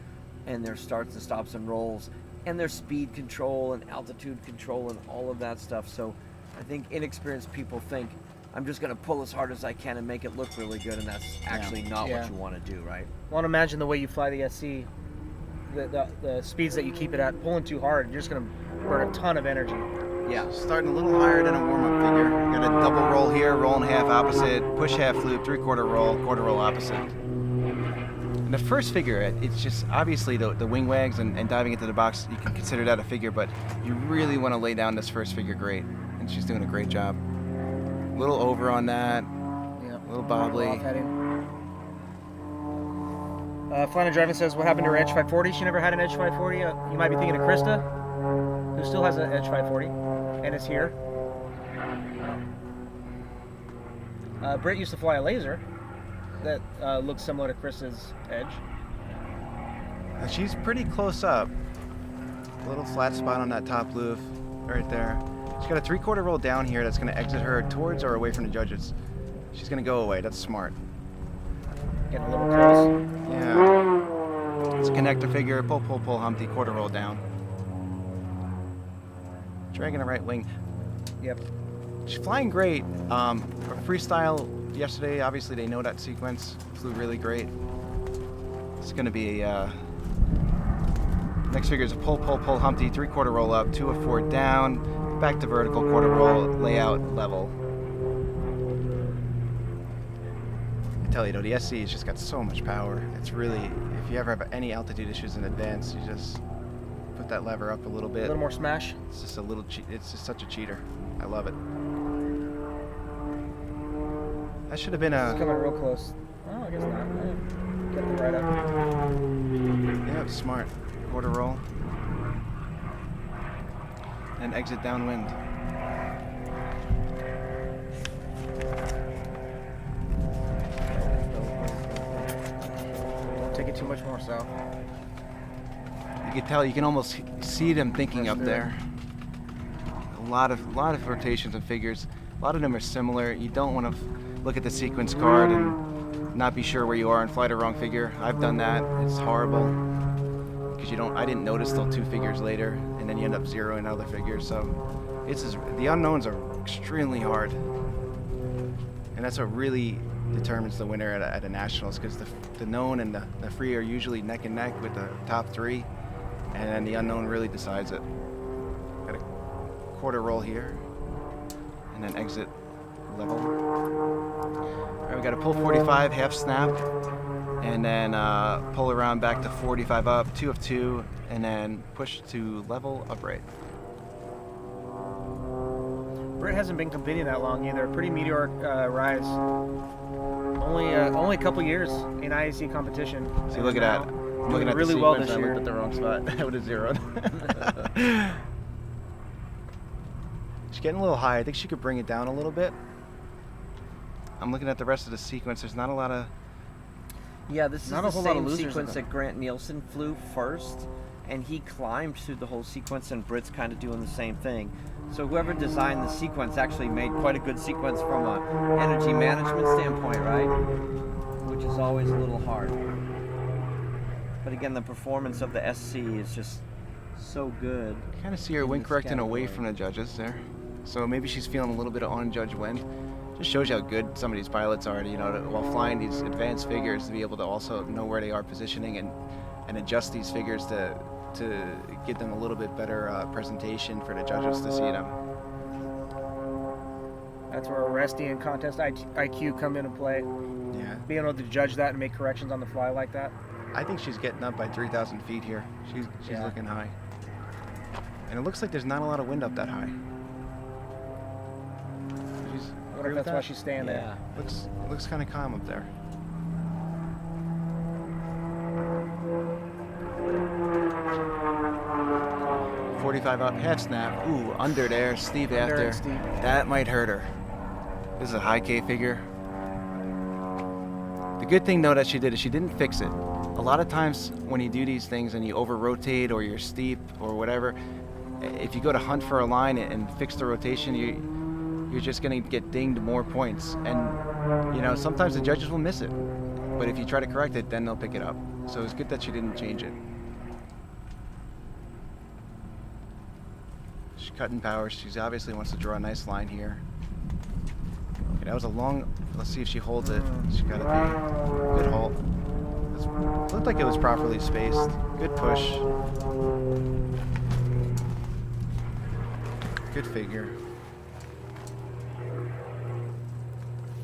S2: starts and stops and rolls and their speed control and altitude control and all of that stuff. So I think inexperienced people think I'm just going to pull as hard as I can and make it look really good, and that's actually not
S5: Yeah.
S2: what you want to do, right?
S5: I want to imagine the way you fly the SC, the speeds that you keep it at, pulling too hard, you're just going to burn a ton of energy.
S2: Yeah.
S1: Starting a little higher than a warm-up figure. Got a double roll here, roll and half opposite, push half loop, 3/4 roll, quarter roll opposite. And the first figure, it's just obviously the wing wags and diving into the box, you can consider that a figure, but you really want to lay down this first figure great. And she's doing a great job. A little over on that,
S5: Yeah.
S1: a little bobbly.
S5: Off-heading. Flying and Driving says, what happened to her Edge 540? She never had an Edge 540. You might be thinking of Krista, who still has an Edge 540 and is here. Britt used to fly a laser that looks similar to Krista's Edge.
S1: And she's pretty close up. A little flat spot on that top loop right there. She's got a 3/4 roll down here that's going to exit her towards or away from the judges. She's going to go away. That's smart.
S5: Getting a little close.
S1: Yeah. It's a connector figure. Pull, pull, pull, Humpty. Quarter roll down. Dragging the right wing.
S5: Yep.
S1: She's flying great. Her freestyle yesterday, obviously they know that sequence. Flew really great. It's going to be next figure is a pull, pull, pull, Humpty, 3/4 roll up, 2 of 4 down, back to vertical, quarter roll, layout, level. I tell you though, the SC has just got so much power. It's really, if you ever have any altitude issues in advance, you just put that lever up a little
S5: A
S1: bit.
S5: little more smash.
S1: It's just a little, it's just such a cheater. I love it. That should have been
S5: It's
S1: a,
S5: coming real close. Oh, I guess not. Get the right up.
S1: yeah, smart. Quarter roll. And exit downwind.
S5: Don't take it too much more south.
S1: You can tell, you can almost see them thinking up there. A lot of rotations and figures. A lot of them are similar. You don't want to look at the sequence card and not be sure where you are and fly the wrong figure. I've done that. It's horrible because I didn't notice till 2 figures later, and then you end up zeroing other figures. So the unknowns are extremely hard, and that's what really determines the winner at a nationals, because the known and the free are usually neck and neck with the top 3, and then the unknown really decides it. Got a quarter roll here, and then exit level. All right, we got a pull 45, half snap, and then pull around back to 45 up, 2 of 2, and then push to level upright.
S5: Britt hasn't been competing that long either. Pretty meteoric rise. Only a couple years in IAC competition.
S1: See, look at that. I'm looking at
S5: really
S1: the
S5: well
S1: sequence,
S5: this
S1: I
S5: year.
S1: looked at the wrong spot. I would have zeroed. She's getting a little high. I think she could bring it down a little bit. I'm looking at the rest of the sequence. There's not a lot of...
S2: Yeah, this is
S5: Not
S2: the
S5: a whole lot of
S2: same
S5: losers in
S2: sequence
S5: it.
S2: that Grant Nielsen flew first, and he climbed through the whole sequence, and Britt's kind of doing the same thing. So whoever designed the sequence actually made quite a good sequence from an energy management standpoint, right? Which is always a little hard. But again, the performance of the SC is just so good.
S1: Kind of see her
S2: in
S1: wing
S2: this
S1: correcting away
S2: category.
S1: from the judges there. So maybe she's feeling a little bit of on-judge wind. Just shows you how good some of these pilots are, while flying these advanced figures, to be able to also know where they are positioning and adjust these figures to give them a little bit better presentation for the judges to see them.
S5: That's where REST and contest IQ come into play.
S1: Yeah.
S5: Being able to judge that and make corrections on the fly like that.
S1: I think she's getting up by 3,000 feet here. She's
S5: Yeah.
S1: looking high. And it looks like there's not a lot of wind up that high. She's,
S5: I wonder if that's why she's staying there.
S2: Yeah.
S1: looks kind of calm up there. .45 up, half snap. Ooh, under there, steep
S5: Under
S1: after.
S5: and steep.
S1: That might hurt her. This is a high K figure. The good thing though that she did is she didn't fix it. A lot of times when you do these things and you over rotate or you're steep or whatever, if you go to hunt for a line and fix the rotation, you're just gonna get dinged more points. And You know, sometimes the judges will miss it, but if you try to correct it, then they'll pick it up. So it's good that she didn't change it. She's cutting power. She obviously wants to draw a nice line here. Okay, that was a long. Let's see if she holds it. She got it. Good hold. Looked like it was properly spaced. Good push. Good figure.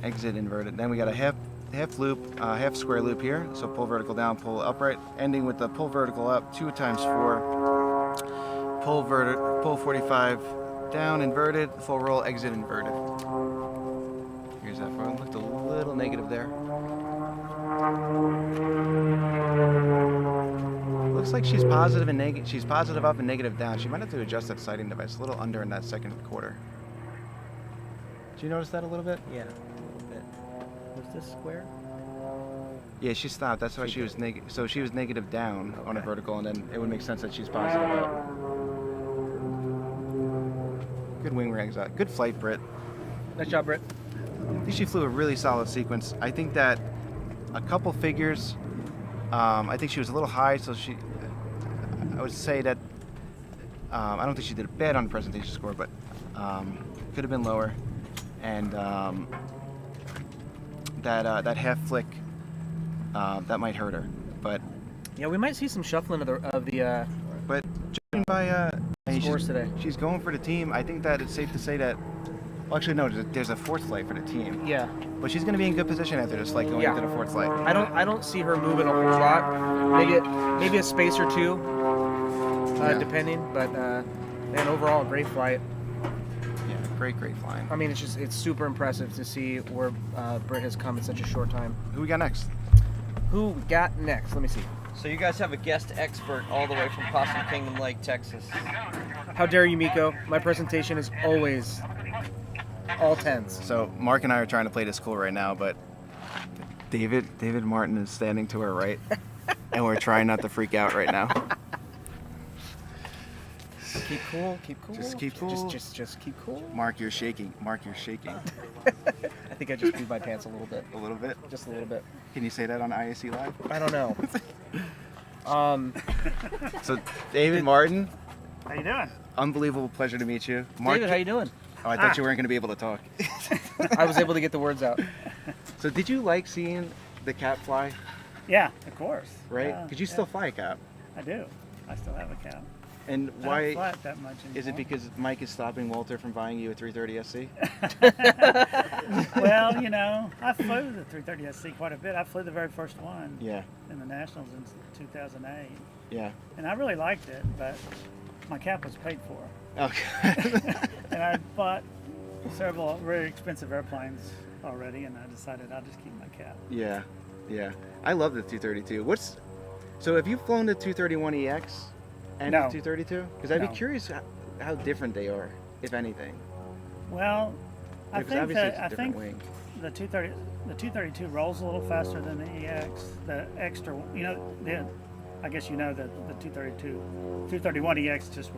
S1: Exit inverted. Then we got a half loop, half square loop here. So pull vertical down, pull upright, ending with the pull vertical up, 2 times 4. Pull 45 down, inverted, full roll, exit inverted. Here's that front. Looked a little negative there. Looks like she's positive and negative. She's positive up and negative down. She might have to adjust that sighting device a little under in that second quarter. Did you notice that a little bit?
S3: Yeah, a little bit. Was this square?
S1: Yeah, she stopped. That's why she was negative. So she was negative down on a vertical, and then it would make sense that she's positive up. Good wing rags out. Good flight, Britt.
S5: Nice job, Britt.
S1: I think she flew a really solid sequence. I think that a couple figures, I think she was a little high, so I would say that, I don't think she did bad on the presentation score, but could have been lower. And that half flick, that might hurt her. But
S5: Yeah, we might see some shuffling of the
S1: but judging by
S5: scores today.
S1: she's going for the team. I think that it's safe to say that. Well, actually, no. There's a 4th flight for the team.
S5: Yeah.
S1: But she's going to be in good position after this flight going
S5: Yeah.
S1: into the 4th flight.
S5: I don't see her moving a whole lot. Maybe a space or two,
S1: Yeah.
S5: depending. But man, overall, great flight.
S1: Yeah, great flying.
S5: I mean, it's super impressive to see where Britt has come in such a short time.
S1: Who we got next?
S5: Who we got next? Let me see.
S2: So you guys have a guest expert all the way from Possum Kingdom Lake, Texas.
S5: How dare you, Miko? My presentation is always all tens.
S1: So Mark and I are trying to play this cool right now, but David Martin is standing to our right, and we're trying not to freak out right now.
S5: Keep cool. Keep cool.
S1: Just keep cool.
S5: Just keep cool.
S1: Mark, you're shaking. Mark, you're shaking.
S5: I think I just peed my pants a little bit.
S1: A little bit.
S5: Just a little bit.
S1: Can you say that on IAC Live?
S5: I don't know.
S1: So David Martin,
S3: How you doing?
S1: unbelievable pleasure to meet you. Mark,
S5: David, how you doing?
S1: Oh, I thought you weren't going to be able to talk.
S5: I was able to get the words out.
S1: So did you like seeing the cap fly?
S3: Yeah, of course.
S1: Right?
S3: Yeah,
S1: Because you still fly a cap.
S3: I do. I still have a cap.
S1: And
S3: I don't
S1: why
S3: fly it that much anymore.
S1: is it because Mike is stopping Walter from buying you a 330 SC?
S3: Well, you know, I flew the 330 SC quite a bit. I flew the very first one
S1: Yeah,
S3: in the Nationals in 2008.
S1: yeah.
S3: And I really liked it, but my cap was paid for.
S1: Okay.
S3: And I bought several very expensive airplanes already, and I decided I'll just keep my cap.
S1: Yeah, yeah. I love the 232. So have you flown the 231EX and
S3: No.
S1: the 232? Because I'd be
S3: No.
S1: curious how different they are, if anything.
S3: Well, I
S1: Because
S3: think
S1: obviously
S3: that
S1: it's a
S3: I
S1: different
S3: think
S1: wing.
S3: the 232 rolls a little faster than the EX. The extra, you know, I guess you know that the 231 EX just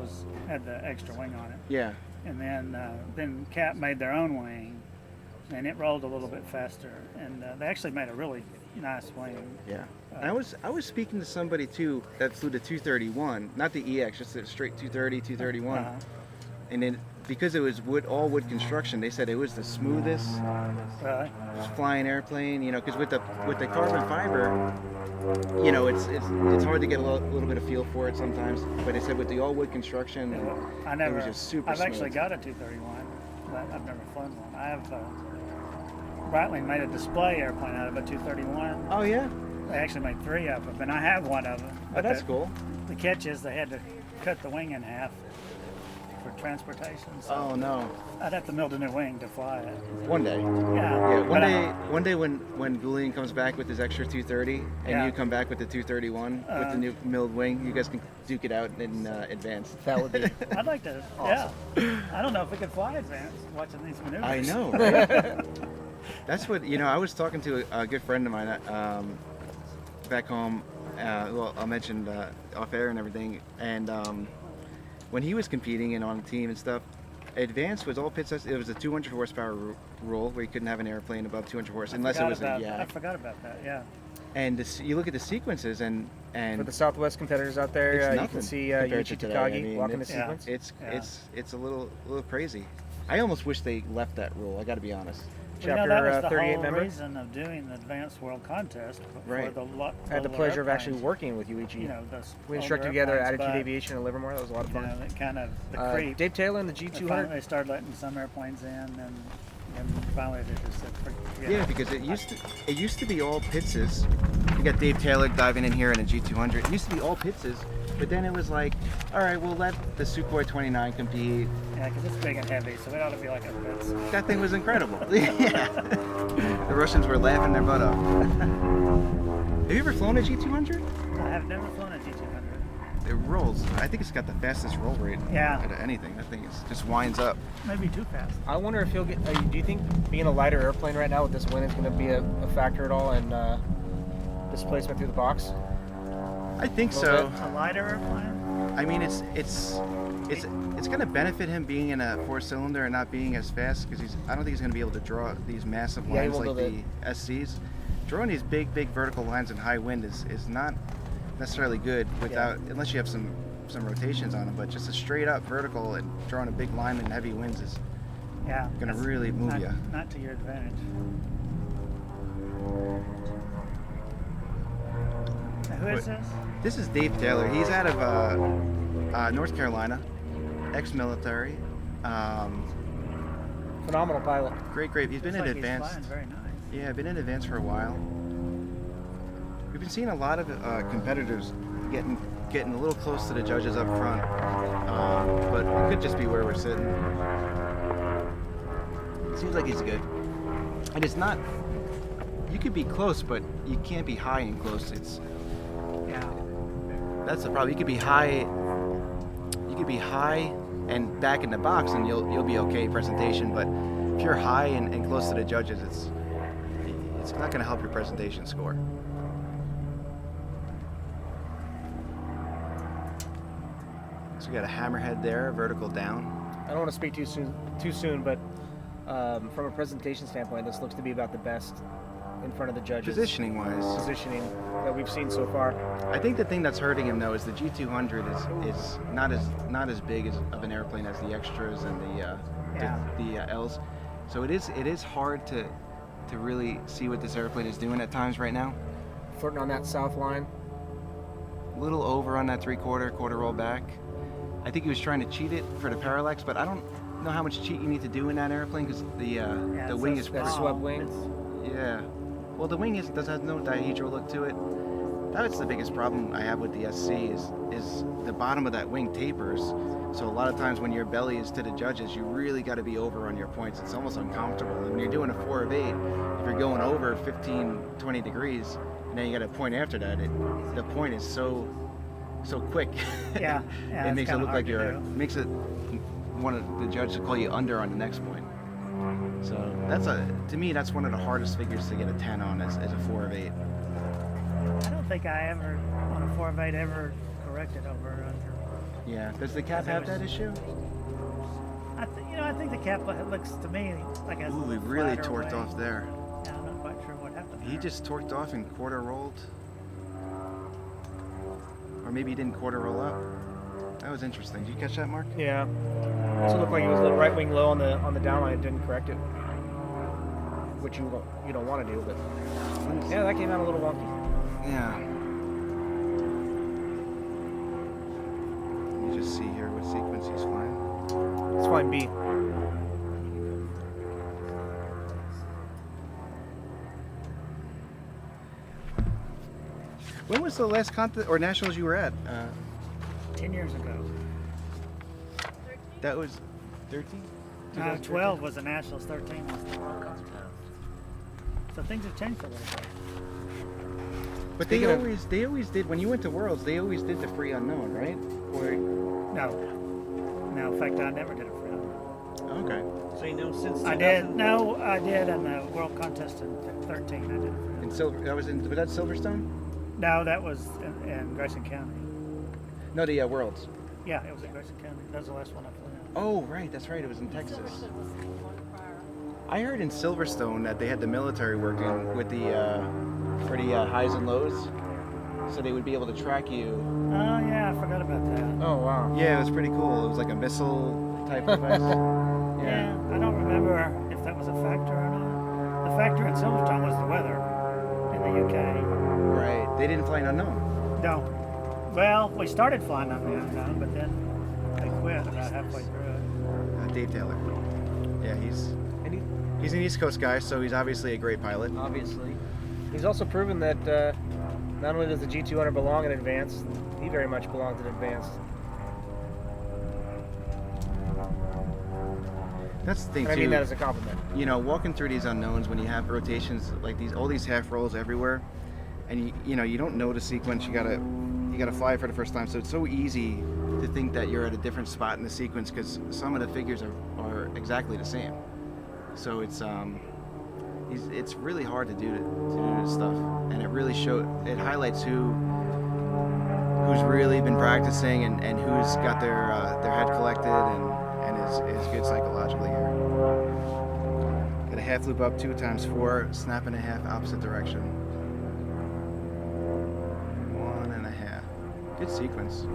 S3: had the extra wing on it,
S1: Yeah,
S3: and then Cap made their own wing, and it rolled a little bit faster, and they actually made a really nice wing.
S1: yeah. And I was speaking to somebody too that flew the 231, not the EX, just the straight 230, 231.
S3: Uh-huh.
S1: And then because it was all wood construction, they said it was the smoothest
S3: Really?
S1: flying airplane. You know, because with the carbon fiber, you know, it's hard to get a little bit of feel for it sometimes. But they said with the all wood construction,
S3: I never.
S1: it was just super
S3: I've
S1: smooth.
S3: actually got a 231, but I've never flown one. I have. Breitling made a display airplane out of a 231.
S1: Oh yeah,
S3: They actually made 3 of them, and I have one of them.
S1: oh that's cool.
S3: The catch is they had to cut the wing in half for transportation, so
S1: Oh no,
S3: I'd have to build a new wing to fly it.
S1: one day.
S3: Yeah.
S1: Yeah,
S3: but
S1: one day when Julian comes back with his extra 230 and
S3: Yeah.
S1: you come back with the 231 with the new milled wing, you guys can duke it out in advance.
S5: That would be.
S3: I'd like to. Yeah. I don't know if we could fly advanced watching these maneuvers.
S1: I know. Right? That's what I was talking to a good friend of mine back home. Well, I mentioned off air and everything, and when he was competing and on the team and stuff, Advanced was all pit size. It was a 200 horsepower rule where you couldn't have an airplane above 200 horse unless it was a
S3: I
S1: yak.
S3: forgot about that. Yeah.
S1: And you look at the sequences and
S5: For the Southwest competitors out there,
S1: It's
S5: you
S1: nothing
S5: can see
S1: compared
S5: Yuichi
S1: to today.
S5: Takagi
S1: I mean,
S5: walking the
S1: it's-
S5: sequence.
S1: it's a little crazy. I almost wish they left that rule. I got to be honest.
S3: Well,
S5: Chapter
S3: that was the
S5: 38
S3: whole
S5: member.
S3: reason of doing the Advanced World Contest.
S1: Right.
S5: I had the pleasure of actually working with Yuichi.
S3: You know,
S5: We instructed together at
S3: airplanes,
S5: Attitude
S3: but,
S5: Aviation in Livermore. That was a lot of
S3: You
S5: fun.
S3: know, it kind of the creep.
S5: Dave Taylor in the
S3: They
S5: G200.
S3: started letting some airplanes in, and finally they just said,
S1: Yeah, because it used to be all Pittses. You got Dave Taylor diving in here in a G200. It used to be all Pittses, but then it was like, all right, we'll let the Sukhoi 29 compete.
S3: Yeah, because it's big and heavy, so it ought to be like a Pitts.
S1: That thing was incredible. Yeah. The Russians were laughing their butt off. Have you ever flown a G200?
S3: I have never flown a G200.
S1: It rolls. I think it's got the fastest roll rate
S3: Yeah.
S1: out of anything. That thing just winds up.
S3: Maybe too fast.
S5: I wonder if he'll get. Do you think being a lighter airplane right now with this wind is going to be a factor at all in displacement through the box?
S1: I think
S5: Little
S1: so.
S3: A lighter airplane?
S1: I mean, it's going to benefit him being in a four-cylinder and not being as fast because I don't think he's going to be able to draw these massive
S5: Yeah, he
S1: lines
S5: won't
S1: like
S5: be
S1: the SCs. Drawing these big vertical lines in high wind is not necessarily good without unless you have some rotations on them. But just a straight up vertical and drawing a big line in heavy winds is
S3: Yeah.
S1: going to
S3: that's
S1: really move you.
S3: Not to your advantage. Now, who is this?
S1: This is Dave Taylor. He's out of North Carolina, ex-military.
S5: Phenomenal pilot.
S1: Great. He's been
S3: Looks
S1: in
S3: like
S1: advanced.
S3: He's flying very nice.
S1: Yeah, been in advance for a while. We've been seeing a lot of competitors getting a little close to the judges up front, but it could just be where we're sitting. It seems like he's good, and it's not. You could be close, but you can't be high and close. That's the problem. You could be high. You could be high and back in the box, and you'll be okay presentation. But if you're high and close to the judges, it's not going to help your presentation score. So we got a hammerhead there, vertical down.
S5: I don't want to speak too soon, but from a presentation standpoint, this looks to be about the best in front of the judges.
S1: Positioning wise,
S5: Positioning that we've seen so far.
S1: I think the thing that's hurting him though is the G200 is not as big of an airplane as the extras and the Ls. So it is hard to really see what this airplane is doing at times right now.
S5: Flirting on that south line.
S1: A little over on that quarter roll back. I think he was trying to cheat it for the parallax, but I don't know how much cheat you need to do in that airplane because the
S3: it's
S1: wing
S3: so
S1: is
S5: That
S3: small.
S5: swept wing.
S1: yeah. Well, the wing has no dihedral look to it. That's the biggest problem I have with the SC is the bottom of that wing tapers. So a lot of times when your belly is to the judges, you really got to be over on your points. It's almost uncomfortable. And when you're doing a 4 of 8, if you're going over 15, 20 degrees, and then you got a point after that, the point is so quick.
S3: Yeah,
S1: it
S3: it's
S1: makes it
S3: kinda
S1: look
S3: hard
S1: like
S3: to do.
S1: makes it one of the judges to call you under on the next point. So to me that's one of the hardest figures to get a 10 on as a 4 of 8.
S3: I don't think I ever, on a 4 of 8, ever corrected over or under.
S1: Yeah. Does the cap have that issue?
S3: I think the cap looks to me like a
S1: Ooh, we really
S3: flatter
S1: torqued
S3: way.
S1: off there.
S3: Yeah, I'm not quite sure what happened.
S1: He
S3: there.
S1: just torqued off and quarter rolled. Or maybe he didn't quarter roll up. That was interesting. Did you catch that, Mark?
S5: Yeah. So it looked like he was a little right wing low on the down line. It didn't correct it, which you don't want to do. But yeah, that came out a little wonky.
S1: Yeah. Let me just see here what sequence he's flying.
S5: It's fine B.
S1: When was the last contest or nationals you were at?
S3: 10 years ago.
S1: That was 13?
S3: 12 was the Nationals, 13 was the World Contest. So things have changed a little bit.
S1: But
S5: Speaking
S1: they
S5: of-
S1: always did when you went to Worlds. They always did the free unknown, right? Or
S3: No, in fact, I never did it for him.
S1: okay.
S6: So you know since
S3: I did in the World Contest in 13. I did it for him.
S1: In was that Silverstone?
S3: No, that was in Grayson County.
S1: No, the Worlds.
S3: Yeah, it was in Grayson County. That was the last one I flew in.
S1: Oh, right, that's right. It was in Texas. I heard in Silverstone that they had the military working with the for the highs and lows, so they would be able to track you.
S3: Oh yeah, I forgot about that.
S5: Oh wow.
S1: Yeah, it was pretty cool. It was like a missile type device.
S3: Yeah, I don't remember if that was a factor or not. The factor in Silverstone was the weather in the UK.
S1: Right. They didn't fly an unknown.
S3: No. Well, we started flying on the unknown, but then they quit about halfway through it.
S1: Dave Taylor. Yeah, he's an East Coast guy, so he's obviously a great pilot.
S2: Obviously.
S5: He's also proven that not only does the G200 belong in advanced, he very much belongs in advanced.
S1: That's the thing too.
S5: I mean that as a compliment.
S1: You know, walking through these unknowns when you have rotations like these, all these half rolls everywhere, and you don't know the sequence. You gotta fly for the first time, so it's so easy to think that you're at a different spot in the sequence because some of the figures are exactly the same. So it's really hard to do this stuff, and it really it highlights who's really been practicing and who's got their head collected and is good psychologically here. Got a half loop up 2 times 4, snap and a half opposite direction. 1.5. Good sequence.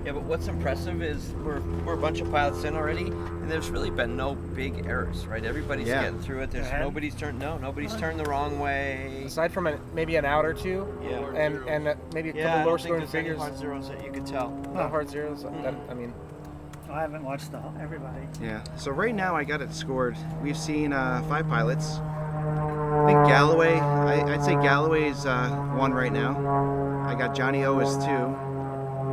S2: Yeah, but what's impressive is we're a bunch of pilots in already, and there's really been no big errors, right? Everybody's getting through it. There's nobody's turned the wrong way.
S5: Aside from maybe an out or two,
S2: Yeah.
S5: and maybe a couple
S2: Yeah, I
S5: lower
S2: don't think
S5: scoring
S2: there's any
S5: figures.
S2: hard zeros that you could tell.
S5: Not hard zeros. I mean,
S3: I haven't watched everybody.
S1: Yeah. So right now I got it scored. We've seen 5 pilots. I think Galloway. I'd say Galloway's 1 right now. I got Johnny O as 2.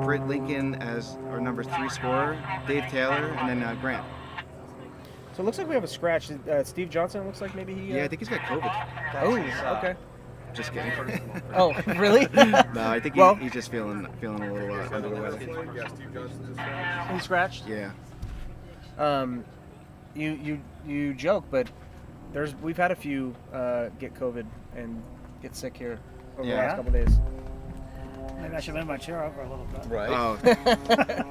S1: Britt Lincoln as our number 3 scorer, Dave Taylor, and then Grant.
S5: so it looks like we have a scratch. Steve Johnson looks like maybe he.
S1: Yeah, I think he's got COVID.
S5: Oh, okay.
S1: Just kidding.
S5: Oh, really?
S1: No, I think
S5: Well-
S1: he's just feeling a little under the weather.
S5: He scratched.
S1: Yeah.
S5: You joke, but we've had a few get COVID and get sick here over the
S1: Yeah.
S5: last couple days.
S3: Maybe I should move my chair over a little bit.
S6: Right.
S1: Oh,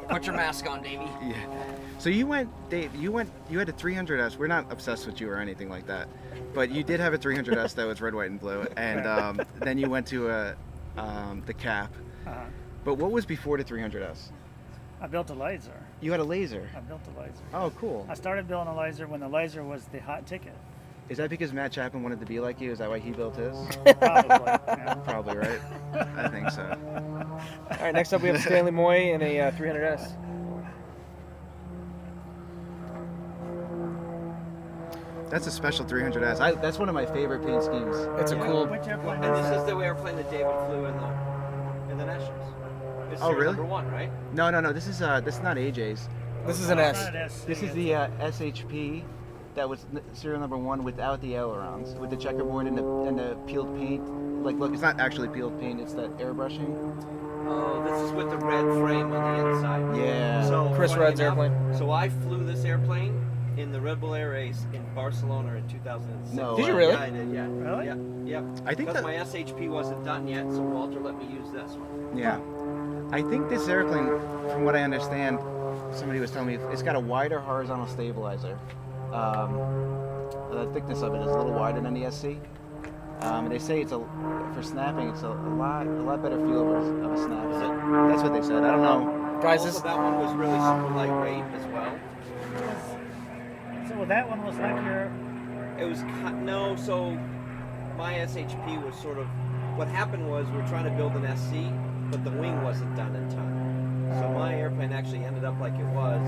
S2: Put your mask on, Davey.
S1: yeah. So you went, Dave. You had a 300S. We're not obsessed with you or anything like that, but you did have a 300S that was red, white, and blue, and then you went to the cap.
S3: Uh-huh.
S1: But what was before the 300S?
S3: I built a laser.
S1: You had a laser.
S3: I built a laser.
S1: Oh, cool.
S3: I started building a laser when the laser was the hot ticket.
S1: Is that because Matt Chapman wanted to be like you? Is that why he built his?
S3: Probably. Yeah.
S1: Probably, right? I think so.
S5: All right, next up we have Stanley Moy in a 300S.
S1: That's a special 300S. That's one of my favorite paint schemes.
S5: It's a cool.
S3: Which airplane
S2: And
S3: is
S2: this
S3: that?
S2: is the airplane that David flew in the Nationals. It's
S1: Oh,
S2: serial
S1: really?
S2: number 1, right?
S1: No. This is not AJ's.
S5: This is an
S3: Oh,
S5: S.
S3: it's not an SC,
S1: This is
S3: it's-
S1: the SHP that was serial number 1 without the ailerons, with the checkerboard and the peeled paint. Like, look, it's not actually peeled paint; it's that airbrushing.
S2: Oh, this is with the red frame on the inside.
S1: Yeah.
S2: So
S5: Chris
S2: funny
S5: Rudd's
S2: enough,
S5: airplane.
S2: So I flew this airplane in the Red Bull Air Race in Barcelona in 2006.
S1: No
S5: Did you
S1: way.
S5: really?
S2: Yeah, I did. Yeah.
S3: Really?
S2: Yeah. Yep.
S1: I think
S2: because
S1: that.
S2: my SHP wasn't done yet, so Walter let me use this one.
S1: Yeah. I think this airplane, from what I understand, somebody was telling me it's got a wider horizontal stabilizer. The thickness of it is a little wider than the SC. And they say for snapping, it's a lot better feel of a snap. That's what they said. I don't know.
S5: Guys,
S2: Also,
S5: this
S2: that one was really super lightweight as well.
S3: So that one was like your.
S2: It was no, so my SHP was sort of what happened was we were trying to build an SC, but the wing wasn't done in time. So my airplane actually ended up like it was.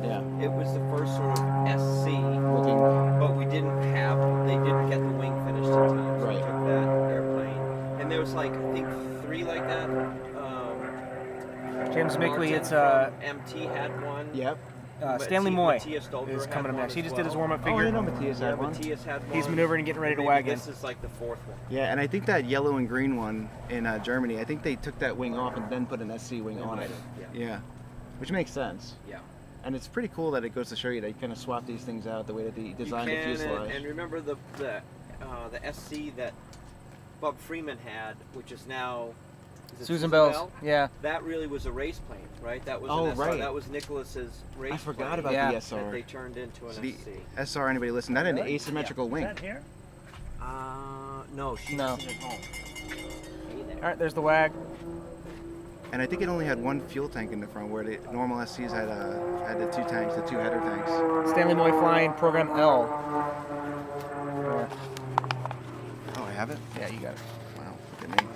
S1: Yeah.
S2: It was the first sort of SC,
S1: Looking.
S2: but they didn't get the wing finished in time. So
S1: Right.
S2: we took that airplane, and there was like I think 3 like that.
S5: James Mickley,
S2: Martin
S5: it's
S2: from MT had one.
S1: Yep.
S5: Stanley Moy
S2: Matthias Stolper
S5: is
S2: had
S5: coming up
S2: one
S5: next. He
S2: as
S5: just did his
S2: well.
S5: warm-up
S1: Oh, I
S5: figure.
S1: know Matthias
S2: Yeah,
S1: had one.
S2: Matthias had one.
S5: He's maneuvering and getting ready to
S2: Maybe
S5: wag in.
S2: This is like the 4th one.
S1: Yeah, and I think that yellow and green one in Germany, I think they took that wing off and then put an SC wing on it. Yeah. Which makes sense.
S2: Yeah.
S1: And it's pretty cool that it goes to show you that you kind of swap these things out the way that they designed the
S2: You can,
S1: fuselage.
S2: and remember the SC that Bob Freeman had, which is now Is it
S5: Susan Bell's. Yeah.
S2: That really was a race plane, right? That was
S1: Oh,
S2: an SR.
S1: right.
S2: That was Nicholas's race
S1: I forgot
S2: plane
S1: about
S5: Yeah.
S1: the SR.
S2: that they turned into an
S1: So the
S2: SC.
S1: SR, anybody listen? That had an
S3: Really?
S1: asymmetrical
S3: Is
S1: wing.
S3: that here?
S2: No, she's
S5: No.
S2: at home. Hey there.
S5: All right, there's the WAG.
S1: And I think it only had one fuel tank in the front, where the normal SCs had the two tanks, the two header tanks.
S5: Stanley Moy flying program L.
S1: Oh, I have it?
S5: Yeah, you got it.
S1: Wow, look at me.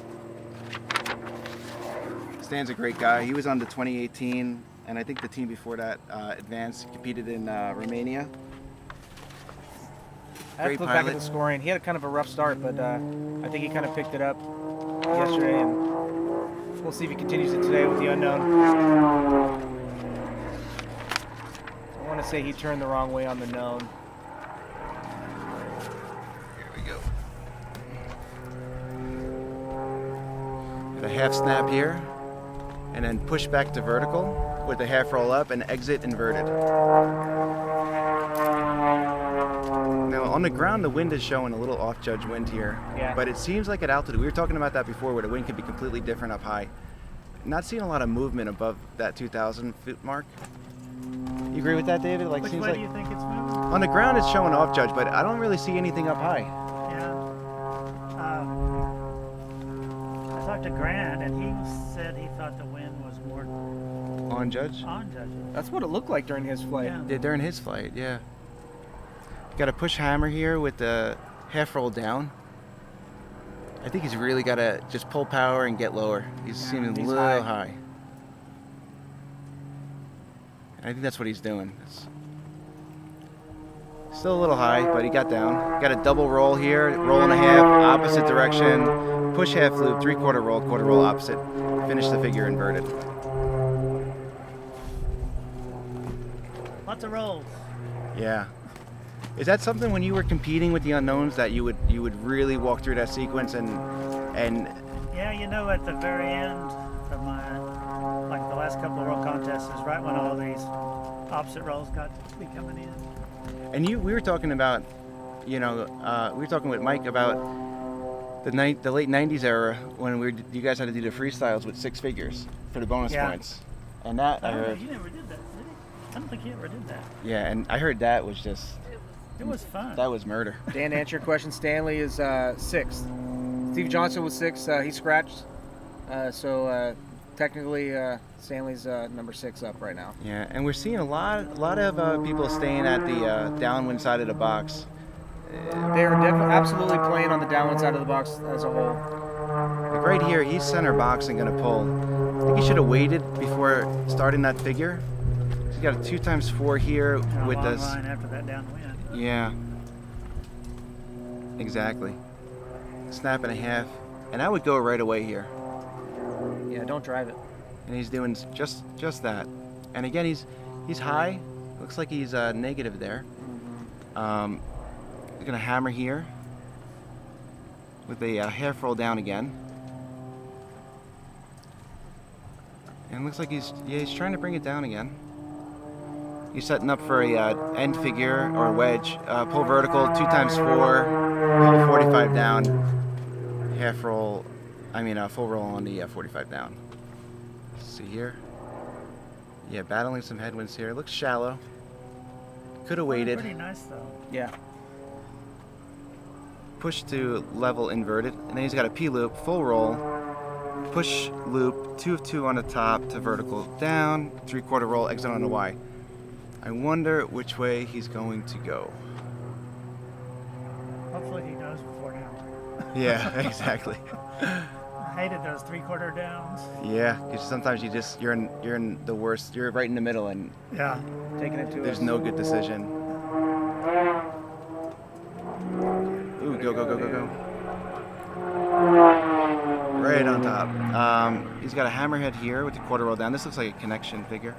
S1: Stan's a great guy. He was on the 2018, and I think the team before that, Advanced, competed in Romania.
S5: I have
S1: Great
S5: to look back at
S1: pilot.
S5: the scoring. He had kind of a rough start, but I think he kind of picked it up yesterday, and we'll see if he continues it today with the unknown. I want to say he turned the wrong way on the known.
S1: Here we go. Get a half snap here, and then push back to vertical with the half roll up and exit inverted. Now on the ground, the wind is showing a little off-judge wind here,
S5: Yeah.
S1: but it seems like at altitude, we were talking about that before, where the wind could be completely different up high. Not seeing a lot of movement above that 2,000 foot mark. You agree with that, David? Like,
S3: Which
S1: seems
S3: way
S1: like
S3: do you think it's moving?
S1: on the ground it's showing off-judge, but I don't really see anything up high.
S3: Yeah. I talked to Grant, and he said he thought the wind was more
S1: On judge?
S3: on judges.
S5: That's what it looked like during his flight.
S3: Yeah.
S1: Yeah, during his flight, yeah. Got a push hammer here with the half roll down. I think he's really got to just pull power and get lower. He's
S3: Yeah,
S1: seeming a
S5: he's
S1: little
S5: high.
S1: high. I think that's what he's doing. Still a little high, but he got down. Got a double roll here, roll and a half, opposite direction, push half loop, 3/4 roll, quarter roll opposite. Finish the figure inverted.
S3: Lots of rolls.
S1: Yeah. Is that something when you were competing with the unknowns that you would really walk through that sequence and
S3: Yeah, you know, at the very end of my, like the last couple of world contests, is right when all these opposite rolls got to be coming in.
S1: we were talking about, we were talking with Mike about the late '90s era when you guys had to do the freestyles with 6 figures for the bonus
S3: Yeah.
S1: points, and that I
S3: I don't know,
S1: heard,
S3: he never did that, did he? I don't think he ever did that.
S1: yeah, and I heard that was just
S3: It was fun.
S1: that was murder.
S5: Dan, to answer your question, Stanley is 6th. Steve Johnson was 6th. He scratched. So technically, Stanley's number 6 up right now.
S1: Yeah, and we're seeing a lot of people staying at the downwind side of the box.
S5: They are absolutely playing on the downwind side of the box as a whole.
S1: Like right here, he's center box and gonna pull. I think he should have waited before starting that figure. He's got a 2x4 here
S3: And a
S1: with
S3: long
S1: this.
S3: line after that downwind.
S1: Yeah. Exactly. Snap and a half, and I would go right away here.
S5: Yeah, don't drive it.
S1: And he's doing just that. And again, he's high. Looks like he's negative there. He's gonna hammer here with a half roll down again. And it looks like he's trying to bring it down again. He's setting up for a end figure or a wedge. Pull vertical, 2x4, pull 45 down, half roll. Full roll on the 45 down. See here. Yeah, battling some headwinds here. Looks shallow. Could have waited.
S3: Pretty nice though.
S5: Yeah.
S1: Push to level inverted, and then he's got a P loop, full roll, push loop, 2 of 2 on the top to vertical down, 3/4 roll, exit on the Y. I wonder which way he's going to go.
S3: Hopefully he knows before now.
S1: Yeah, exactly.
S3: I hated those 3/4 downs.
S1: Yeah, because sometimes you're in the worst. You're right in the middle, and
S3: Yeah.
S5: Taking it to
S1: there's
S5: us.
S1: no good decision. Ooh, go, go, go, go, go. Right on top. He's got a hammerhead here with the quarter roll down. This looks like a connection figure.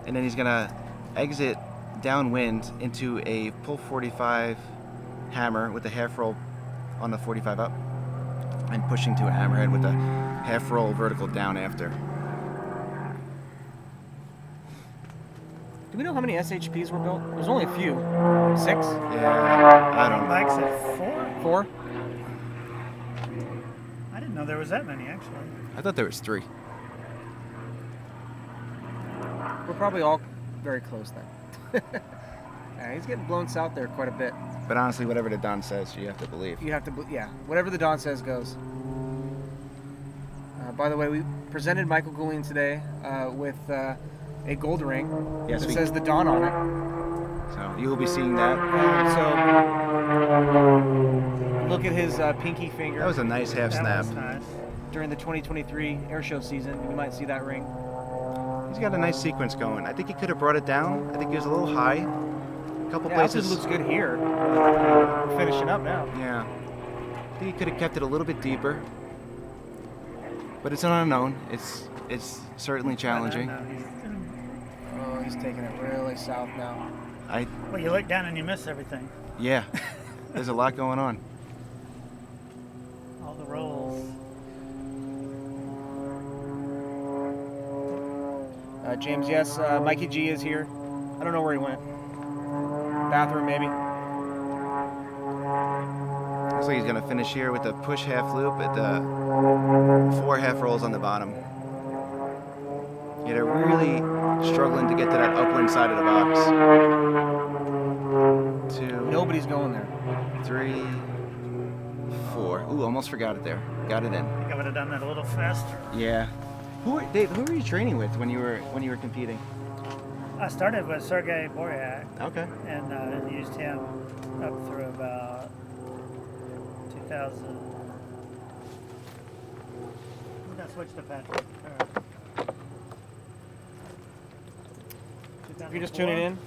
S1: And then he's gonna exit downwind into a pull 45 hammer with a half roll on the 45 up, and pushing to a hammerhead with a half roll vertical down after.
S5: Do we know how many SHPs were built? There's only a few. 6?
S1: Yeah, I don't know.
S3: Mike said 4?
S5: 4?
S3: I didn't know there was that many actually.
S1: I thought there was 3.
S5: We're probably all very close then. Yeah, he's getting blown south there quite a bit.
S1: But honestly, whatever the Don says, you have to believe.
S5: You have to, yeah, whatever the Don says goes. By the way, we presented Michael Goulian today with a gold ring
S1: Yes,
S5: that says the Don on it.
S1: So you will be seeing that.
S5: So look at his pinky finger.
S1: That was a nice half
S3: That
S1: snap.
S3: was nice.
S5: During the 2023 air show season. You might see that ring.
S1: He's got a nice sequence going. I think he could have brought it down. I think he was a little high. A couple
S5: Yeah, altitude
S1: places.
S5: looks good here. We're finishing up now.
S1: Yeah. I think he could have kept it a little bit deeper. But it's an unknown. It's certainly challenging.
S3: I don't know.
S5: Oh, he's taking it really south now.
S3: Well, you look down and you miss everything.
S1: Yeah. There's a lot going on.
S3: All the rolls.
S5: James, yes, Mikey G is here. I don't know where he went. Bathroom, maybe.
S1: Looks like he's gonna finish here with a push half loop at the 4 half rolls on the bottom. Yeah, they're really struggling to get to that upwind side of the box. 2,
S5: Nobody's going there.
S1: 3, 4. Ooh, almost forgot it there. Got it in.
S3: I think I would have done that a little faster.
S1: Yeah. Dave, who were you training with when you were competing?
S3: I started with Sergey Boryak
S1: Okay.
S3: and used him up through about 2000. When did I switch to Patrick?
S5: If you're just tuning in,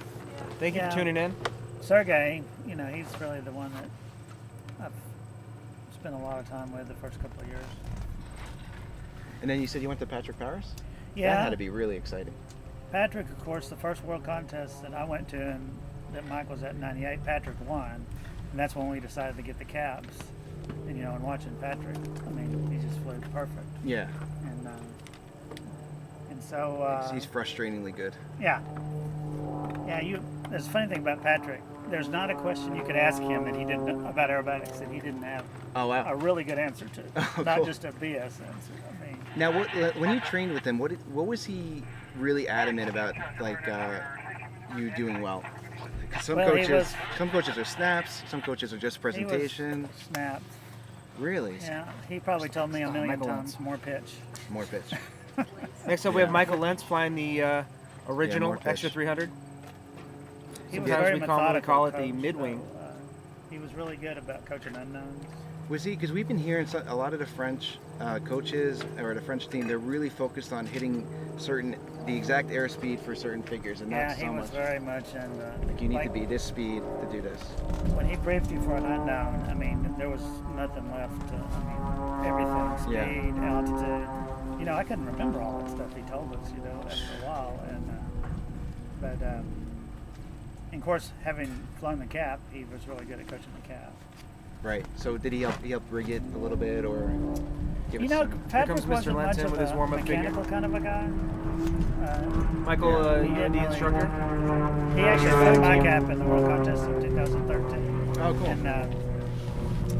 S5: thank you
S3: Yeah.
S5: for tuning in.
S3: Sergey, he's really the one that I've spent a lot of time with the first couple of years.
S1: And then you said you went to Patrick Paris?
S3: Yeah.
S1: That had to be really exciting.
S3: Patrick, of course, the first world contest that I went to and that Mike was at in '98, Patrick won. And that's when we decided to get the caps. And, and watching Patrick, I mean, he just flew perfect.
S1: Yeah.
S3: And so...
S1: He's frustratingly good.
S3: Yeah. Yeah, there's a funny thing about Patrick. There's not a question you could ask him that he didn't about aerobatics that he didn't have
S1: Oh, wow.
S3: a really good answer to.
S1: Oh,
S3: Not
S1: cool.
S3: just a BS answer. I mean,
S1: Now, when you trained with him, what was he really adamant about, you doing well? 'Cause some
S3: Well, he
S1: coaches
S3: was-
S1: are snaps, some coaches are just presentation.
S3: snapped.
S1: Really?
S3: Yeah, he probably told me a million
S5: Michael
S3: times more pitch.
S1: More pitch.
S5: Next up, we have Michael Lentz flying the original
S1: more pitch.
S5: Extra 300.
S3: He was
S5: Sometimes
S3: very
S5: we commonly
S3: methodical
S5: call it the
S3: coach,
S5: mid-wing.
S3: so, he was really good about coaching unknowns.
S1: Was he? Because we've been hearing a lot of the French coaches or the French team. They're really focused on hitting the exact airspeed for certain figures, and
S3: Yeah,
S1: not
S3: he
S1: so
S3: was
S1: much.
S3: very much in
S1: Like you need to be this speed to do this.
S3: When he briefed you for an unknown, I mean, there was nothing left to, everything, speed,
S1: Yeah.
S3: altitude. I couldn't remember all that stuff he told us, after a while. But of course, having flown the cap, he was really good at coaching the cap.
S1: Right. So did he help rig it a little bit, or give us some?
S3: Patrick
S5: comes Mr.
S3: wasn't much
S5: Lenton
S3: of
S5: with his
S3: a
S5: warm-up figure.
S3: mechanical kind of a guy.
S5: Michael,
S3: he
S5: you
S3: didn't
S5: the
S3: really-
S5: instructor?
S3: He actually flew my cap in the World Contest in 2013.
S1: Oh, cool.
S3: And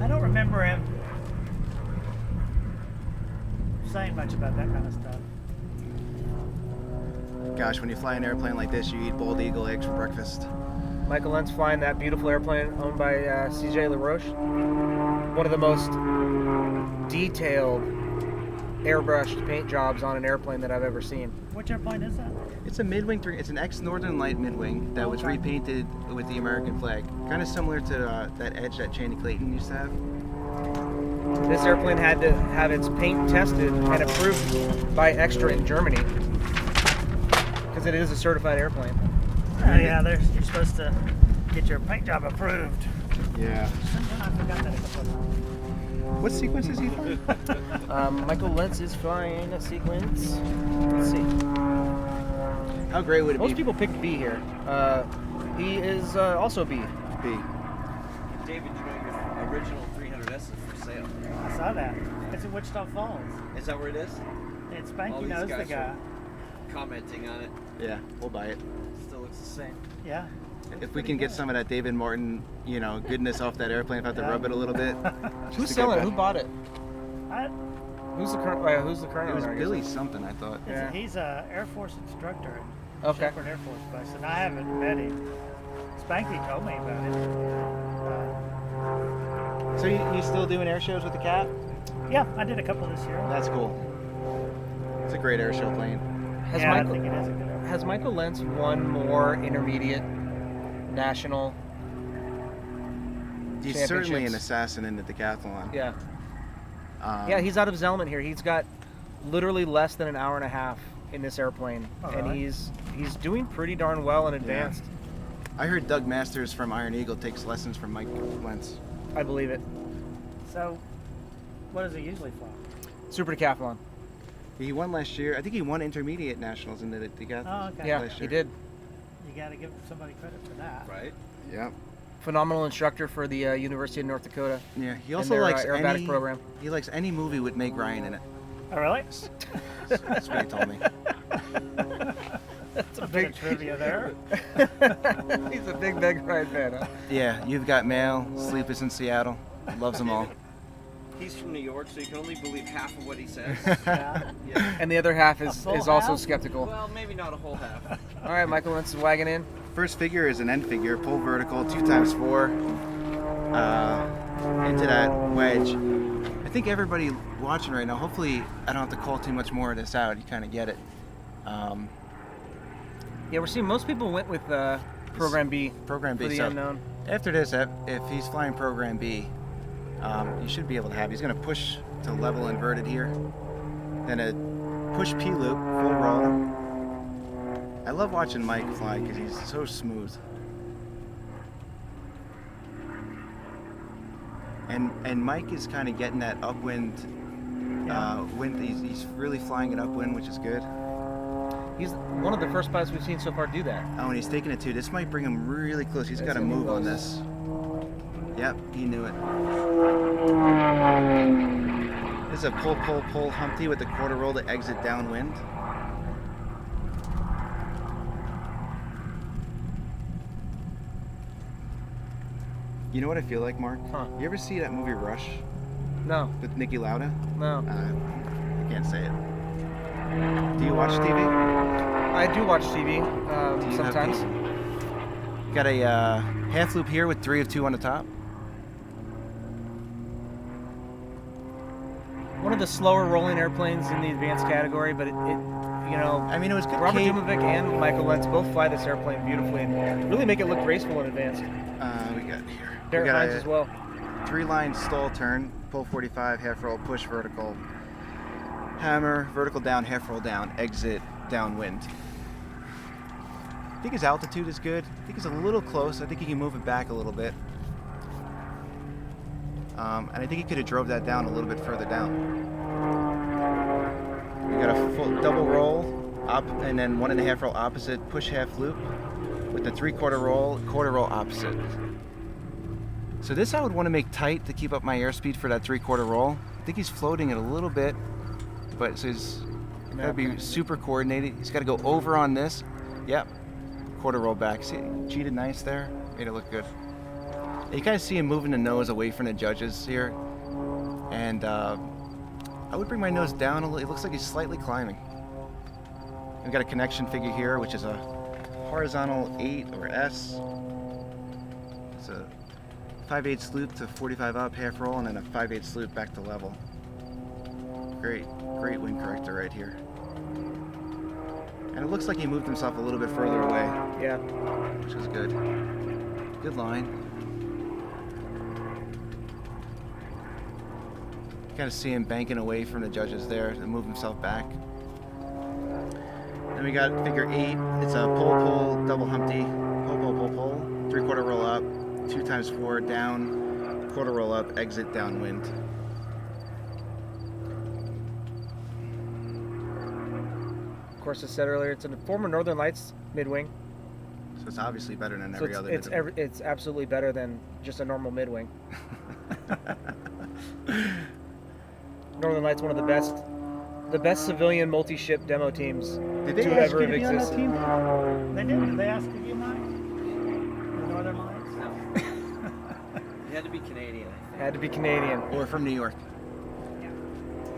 S3: I don't remember him saying much about that kind of stuff.
S1: Gosh, when you fly an airplane like this, you eat bald eagle eggs for breakfast.
S5: Michael Lentz flying that beautiful airplane owned by CJ LaRoche. One of the most detailed airbrushed paint jobs on an airplane that I've ever seen.
S3: Which airplane is that?
S1: It's a mid-wing it's an ex-Northern Light mid-wing that was
S3: Okay.
S1: repainted with the American flag. Kind of similar to that edge that Chaney Clayton used to have.
S5: This airplane had to have its paint tested and approved by Extra in Germany because it is a certified airplane.
S3: Oh yeah, you're supposed to get your paint job approved.
S1: Yeah.
S3: Somehow I forgot that a couple of times.
S1: What sequence is he flying?
S5: Michael Lentz is flying a sequence. Let's see.
S1: How great would it
S5: Most
S1: be?
S5: people picked B here. He is also B.
S1: B.
S2: David, your original 300S is for sale.
S3: I saw that. It's in Wichita Falls.
S2: Is that where it is?
S3: It's
S2: All
S3: Spanky
S2: these
S3: knows the
S2: guys
S3: guy.
S2: Commenting on it.
S1: Yeah, we'll buy it.
S2: Still looks the same.
S3: Yeah.
S1: If we can get some of that David Martin, goodness off that airplane, if I have to rub it a little bit.
S5: Who's selling it? Who bought it?
S3: I
S5: Who's the current
S1: It
S5: owner?
S1: was
S5: I guess?
S1: Billy something, I thought.
S5: Yeah.
S3: He's a Air Force instructor at
S5: Okay.
S3: Shepherd Air Force Base, and I haven't met him. Spanky told me about it.
S1: So you still doing air shows with the Cap?
S3: Yeah, I did a couple this year.
S1: That's cool. It's a great air show plane.
S5: Has
S3: yeah,
S5: Michael
S3: I think it is a good airplane.
S5: has Michael Lentz won more intermediate, national?
S1: He's certainly an
S5: Championships.
S1: assassin in the decathlon.
S5: Yeah.
S1: Um,
S5: Yeah, he's out of his element here. He's got literally less than an hour and a half in this airplane, and
S3: Alright.
S5: he's doing pretty darn well and advanced.
S1: I heard Doug Masters from Iron Eagle takes lessons from Mike Lentz.
S5: I believe it.
S3: So, what does he usually fly?
S5: Super decathlon.
S1: He won last year. I think he won intermediate nationals in the decathlon.
S3: Oh, okay.
S5: Yeah,
S1: last
S5: he
S1: year.
S5: did.
S3: You got to give somebody credit for that.
S1: Right. Yeah.
S5: Phenomenal instructor for the University of North Dakota.
S1: Yeah. He
S5: in
S1: also
S5: their,
S1: likes
S5: aerobatic
S1: any
S5: program.
S1: He likes any movie with Meg Ryan in it.
S3: Oh, really?
S1: That's what he told me.
S3: That's a bit of trivia there.
S5: He's a big Meg Ryan fan, huh?
S1: Yeah. You've Got Mail. Sleepless in Seattle. Loves them all.
S2: He's from New York, so you can only believe half of what he says.
S3: Yeah.
S2: Yeah.
S5: And the other half is
S3: full
S5: also
S3: half?
S5: skeptical.
S2: Well, maybe not a whole half.
S5: All right, Michael Lentz is wagging in.
S1: First figure is an end figure, pull vertical, 2x4 into that wedge. I think everybody watching right now, hopefully I don't have to call too much more of this out. You kind of get it.
S5: Yeah, we're seeing most people went with Program B
S1: Program B.
S5: for the
S1: So
S5: unknown.
S1: after this, if he's flying Program B, you should be able to have. He's going to push to level inverted here. Then a push P loop, full roll. I love watching Mike fly because he's so smooth. And Mike is kind of getting that upwind wind. He's really flying it upwind, which is good.
S5: He's one of the first pilots we've seen so far do that.
S1: Oh, and he's taking it too. This might bring him really close. He's
S5: That's
S1: got to
S5: gonna be
S1: move on
S5: close.
S1: this. Yep, he knew it. This is a pull Humpty with the quarter roll to exit downwind. You know what I feel like, Mark?
S5: Huh.
S1: You ever see that movie Rush
S5: No,
S1: with Niki Lauda?
S5: no.
S1: I can't say it. Do you watch TV?
S5: I do watch TV
S1: Do you have
S5: sometimes.
S1: these? Got a half loop here with 3 of 2 on the top.
S5: One of the slower rolling airplanes in the advanced category, but it you know,
S1: I mean, it was good.
S5: Robert
S1: cave-
S5: Dumovic and Michael Lentz both fly this airplane beautifully and really make it look graceful in advanced.
S1: We got here. We
S5: Derek
S1: got
S5: Hines
S1: a
S5: as well.
S1: 3-line stall turn, pull 45, half roll, push vertical, hammer, vertical down, half roll down, exit downwind. I think his altitude is good. I think it's a little close. I think he can move it back a little bit. And I think he could have drove that down a little bit further down. We got a full double roll, up, and then 1.5 roll opposite, push half loop, with the 3/4 roll, quarter roll opposite. So this I would want to make tight to keep up my airspeed for that 3/4 roll. I think he's floating it a little bit, but so he's got to be super coordinated. He's got to go over on this. Yep. Quarter roll back. See, cheated nice there. Made it look good. You kind of see him moving the nose away from the judges here. And I would bring my nose down a little. It looks like he's slightly climbing. We've got a connection figure here, which is a horizontal 8 or S. It's a 5/8 loop to 45 up, half roll, and then a 5/8 loop back to level. Great wind corrector right here. And it looks like he moved himself a little bit further away,
S5: Yeah.
S1: which is good. Good line. Kind of see him banking away from the judges there to move himself back. Then we got figure 8. It's a pull, double Humpty. Pull. 3/4 roll up, 2x4 down, quarter roll up, exit downwind.
S5: Of course, as said earlier, it's a former Northern Lights mid-wing.
S1: So it's obviously better than
S5: So
S1: every other.
S5: it's absolutely better than just a normal mid-wing. Northern Lights, one of the best civilian multi-ship demo teams
S1: Did they
S5: to
S1: ask
S5: ever
S1: you
S5: have
S1: to be on that
S5: existed.
S1: team?
S3: They did. Did they ask if you might? The Northern Lights?
S2: No. You had to be Canadian, I think.
S5: Had to be Canadian.
S1: Or from New York?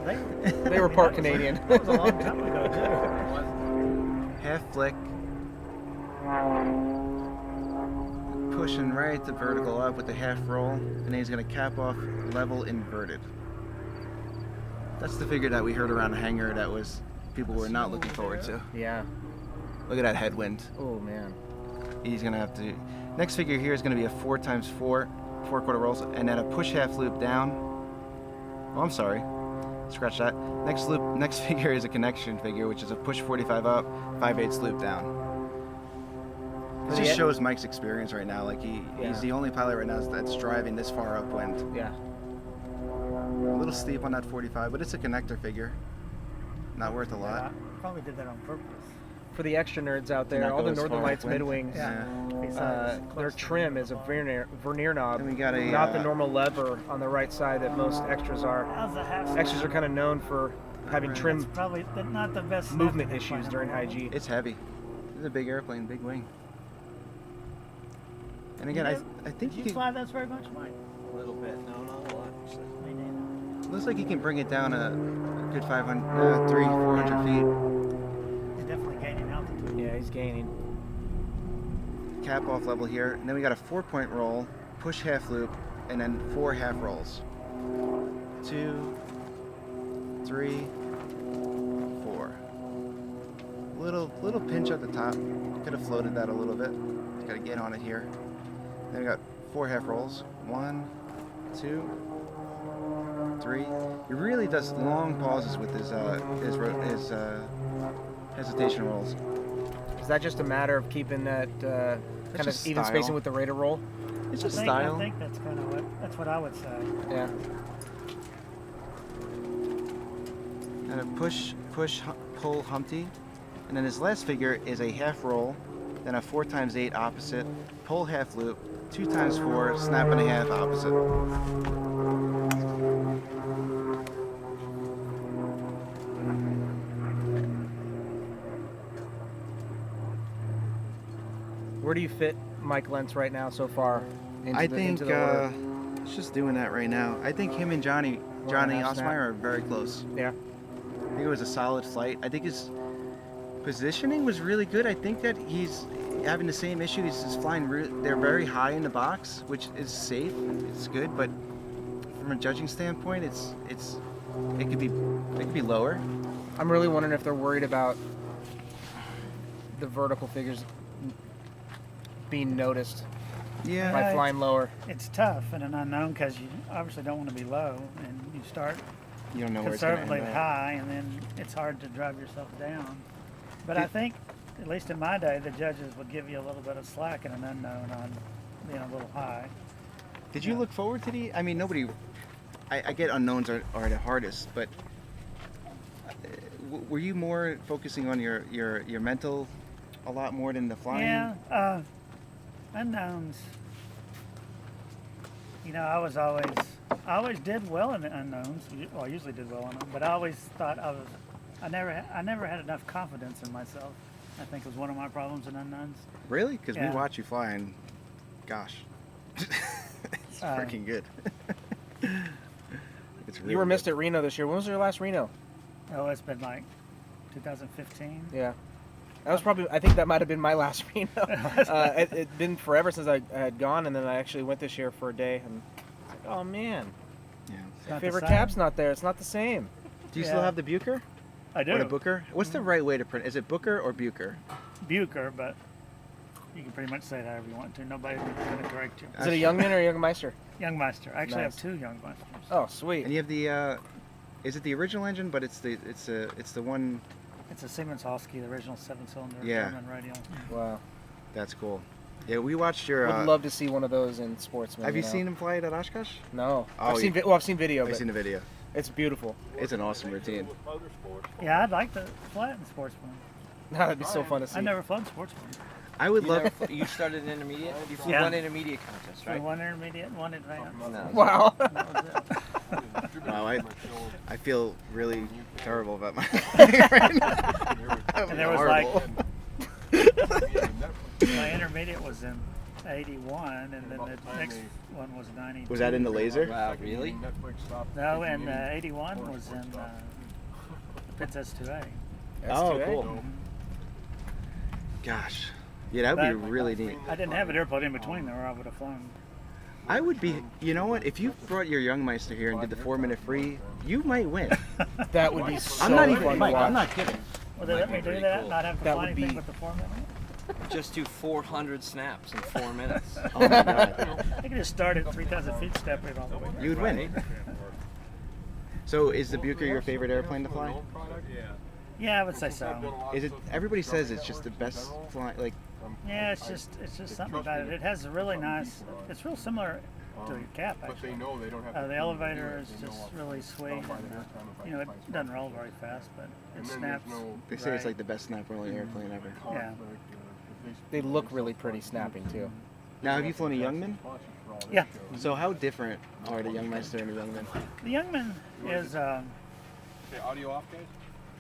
S5: They were part Canadian.
S3: That was a long time ago, too.
S1: Half flick. Pushing right the vertical up with the half roll, and then he's going to cap off level inverted. That's the figure that we heard around the hangar that was people were not looking forward to.
S5: Yeah.
S1: Look at that headwind.
S5: Oh man.
S1: He's going to have to... Next figure here is going to be a 4x4, 4/4 rolls, and then a push half loop down. Oh, I'm sorry. Scratch that. Next figure is a connection figure, which is a push 45 up, 5/8 loop down. It just shows Mike's experience right now. Like he's the only pilot right now that's driving this far upwind.
S5: Yeah.
S1: A little steep on that 45, but it's a connector figure. Not worth a lot.
S3: Yeah, probably did that on purpose.
S5: For the extra nerds out
S1: Not
S5: there, all the
S1: go as
S5: Northern
S1: far
S5: Lights
S1: upwind.
S5: mid-wings,
S1: Yeah.
S5: their trim is a vernier knob,
S1: And we got a
S5: not the normal lever on the right side that most extras are.
S3: How's the half?
S5: Extras are kind of known for having
S1: Right.
S5: trim
S3: Probably not the best
S5: movement
S3: snapping
S5: issues
S3: airplane
S5: during
S3: in the
S5: high
S3: world.
S5: G.
S1: It's heavy. It's a big airplane, big wing. And again, I think
S3: Did
S1: you
S3: you fly those very much, Mike?
S2: A little bit. No, not a lot.
S3: Me neither.
S1: looks like you can bring it down a good 500, 400 feet.
S3: He's definitely gaining altitude.
S5: Yeah, he's gaining.
S1: Cap off level here, and then we got a 4-point roll, push half loop, and then 4 half rolls. 2, 3, 4. Little pinch at the top. Could have floated that a little bit. Just got to get on it here. Then we got 4 half rolls. 1, 2, 3. He really does long pauses with his hesitation rolls.
S5: Is that just a matter of keeping that kind of
S1: just
S5: even
S1: style.
S5: spacing with the radar roll?
S1: It's just
S3: I
S1: style.
S3: think that's kind of that's what I would say.
S5: Yeah.
S1: And a push, pull Humpty. And then his last figure is a half roll, then a 4x8 opposite, pull half loop, 2x4, snap and a half opposite.
S5: Where do you fit Mike Lentz right now so far? Into the order?
S1: It's just doing that right now. I think him and Johnny
S5: half snap.
S1: Osmeyer are very close.
S5: Yeah.
S1: I think it was a solid flight. I think his positioning was really good. I think that he's having the same issue. He's just flying. They're very high in the box, which is safe. It's good, but from a judging standpoint, it could be lower.
S5: I'm really wondering if they're worried about the vertical figures being noticed
S1: Yeah.
S5: by
S3: Yeah,
S5: flying lower.
S3: It's tough and an unknown because you obviously don't want to be low, and you start
S1: You don't know where it's going to
S3: conservatively
S1: end up.
S3: high, and then it's hard to drive yourself down. But I think, at least in my day, the judges would give you a little bit of slack and an unknown on being a little high.
S1: Did you look forward to the? I mean, nobody. I get unknowns are the hardest, but were you more focusing on your mental a lot more than the flying?
S3: Yeah, unknowns. You know, I always did well in the unknowns. Well, I usually did well in them, but I always thought I never had enough confidence in myself. I think was one of my problems in unknowns.
S1: Really? Because
S3: Yeah.
S1: we watch you fly, and gosh, it's freaking good. It's really
S5: You were missed
S1: good.
S5: at Reno this year. When was your last Reno?
S3: Oh, it's been like 2015.
S5: Yeah. That was probably, I think that might have been my last Reno. It'd been forever since I had gone, and then I actually went this year for a day, and it's like, oh man,
S1: Yeah.
S3: It's
S5: my
S3: not the
S5: favorite
S3: same.
S5: cap's not there. It's not the same.
S1: Do you still
S3: Yeah.
S1: have the Bucher?
S3: I do.
S1: Or the Booker? What's the right way to print? Is it Booker or Bucher?
S3: Bucher, but you can pretty much say it however you want to. Nobody's going to correct you.
S5: Is it a Youngman or a Youngmeister?
S3: Youngmeister. I actually
S5: Nice.
S3: have 2 Youngmeisters.
S5: Oh, sweet.
S1: And you have the. Is it the original engine? But it's the one.
S3: It's a Siemens Husky, the original 7-cylinder
S1: Yeah.
S3: German radial.
S5: Wow.
S1: That's cool. Yeah, we watched your.
S5: Would love to see one of those in Sportsman.
S1: Have you seen him fly it at Oshkosh?
S5: No.
S1: Oh,
S5: I've seen
S1: yeah.
S5: I've seen video,
S1: I've
S5: but
S1: seen the video.
S5: it's beautiful.
S1: It's an awesome routine.
S3: Yeah, I'd like to fly it in Sportsman.
S5: That'd be so fun to see.
S3: I've never flown Sportsman.
S1: I would love.
S2: You started an intermediate? You flew
S3: Yeah.
S2: one intermediate contest,
S3: Right.
S2: right?
S3: One intermediate, one advanced.
S2: No.
S5: Wow.
S3: That was it.
S1: Wow, I feel really terrible about my right now.
S3: And there was
S1: Horrible.
S3: my intermediate was in 81, and then the next one was 92.
S1: Was that in the laser?
S2: Wow, really?
S3: No, and 81 was in the Princess 2A.
S1: Oh,
S5: S2A?
S1: cool. Gosh. Yeah, that would be
S3: But
S1: really neat.
S3: I didn't have an airport in between there, or I would have flown.
S1: I would be, you know what? If you brought your young Meister here and did the 4-minute free, you might win.
S5: That would be so
S1: I'm not
S5: fun
S1: even,
S5: to
S1: Mike,
S5: watch.
S1: I'm not kidding.
S3: Will they let me do
S2: pretty
S3: that?
S2: cool.
S3: Not have to
S5: That
S3: fly
S5: would
S3: anything
S5: be-
S3: but the 4 minute?
S2: Just do 400 snaps in 4 minutes.
S1: Oh my God.
S3: I could just start at 3,000 feet, step it all the way.
S1: You would win. So is the Bucher your favorite airplane to fly?
S3: Yeah, I would say so.
S1: Is it? Everybody says it's just the best flying. Like,
S3: Yeah, it's just something about it. It has a really nice. It's real similar to a cap
S4: But they
S3: actually.
S4: know they don't have
S3: The elevator is just really sweet. And, you know, it doesn't roll very fast, but it snaps.
S1: they say it's
S3: right.
S1: like the best snap rolling airplane ever.
S3: Yeah.
S5: They look really pretty snapping too.
S1: Now, have you flown a Youngman?
S3: Yeah.
S1: So how different are the Young Meister and the Youngman?
S3: The Youngman is.
S4: Okay, audio off, guys?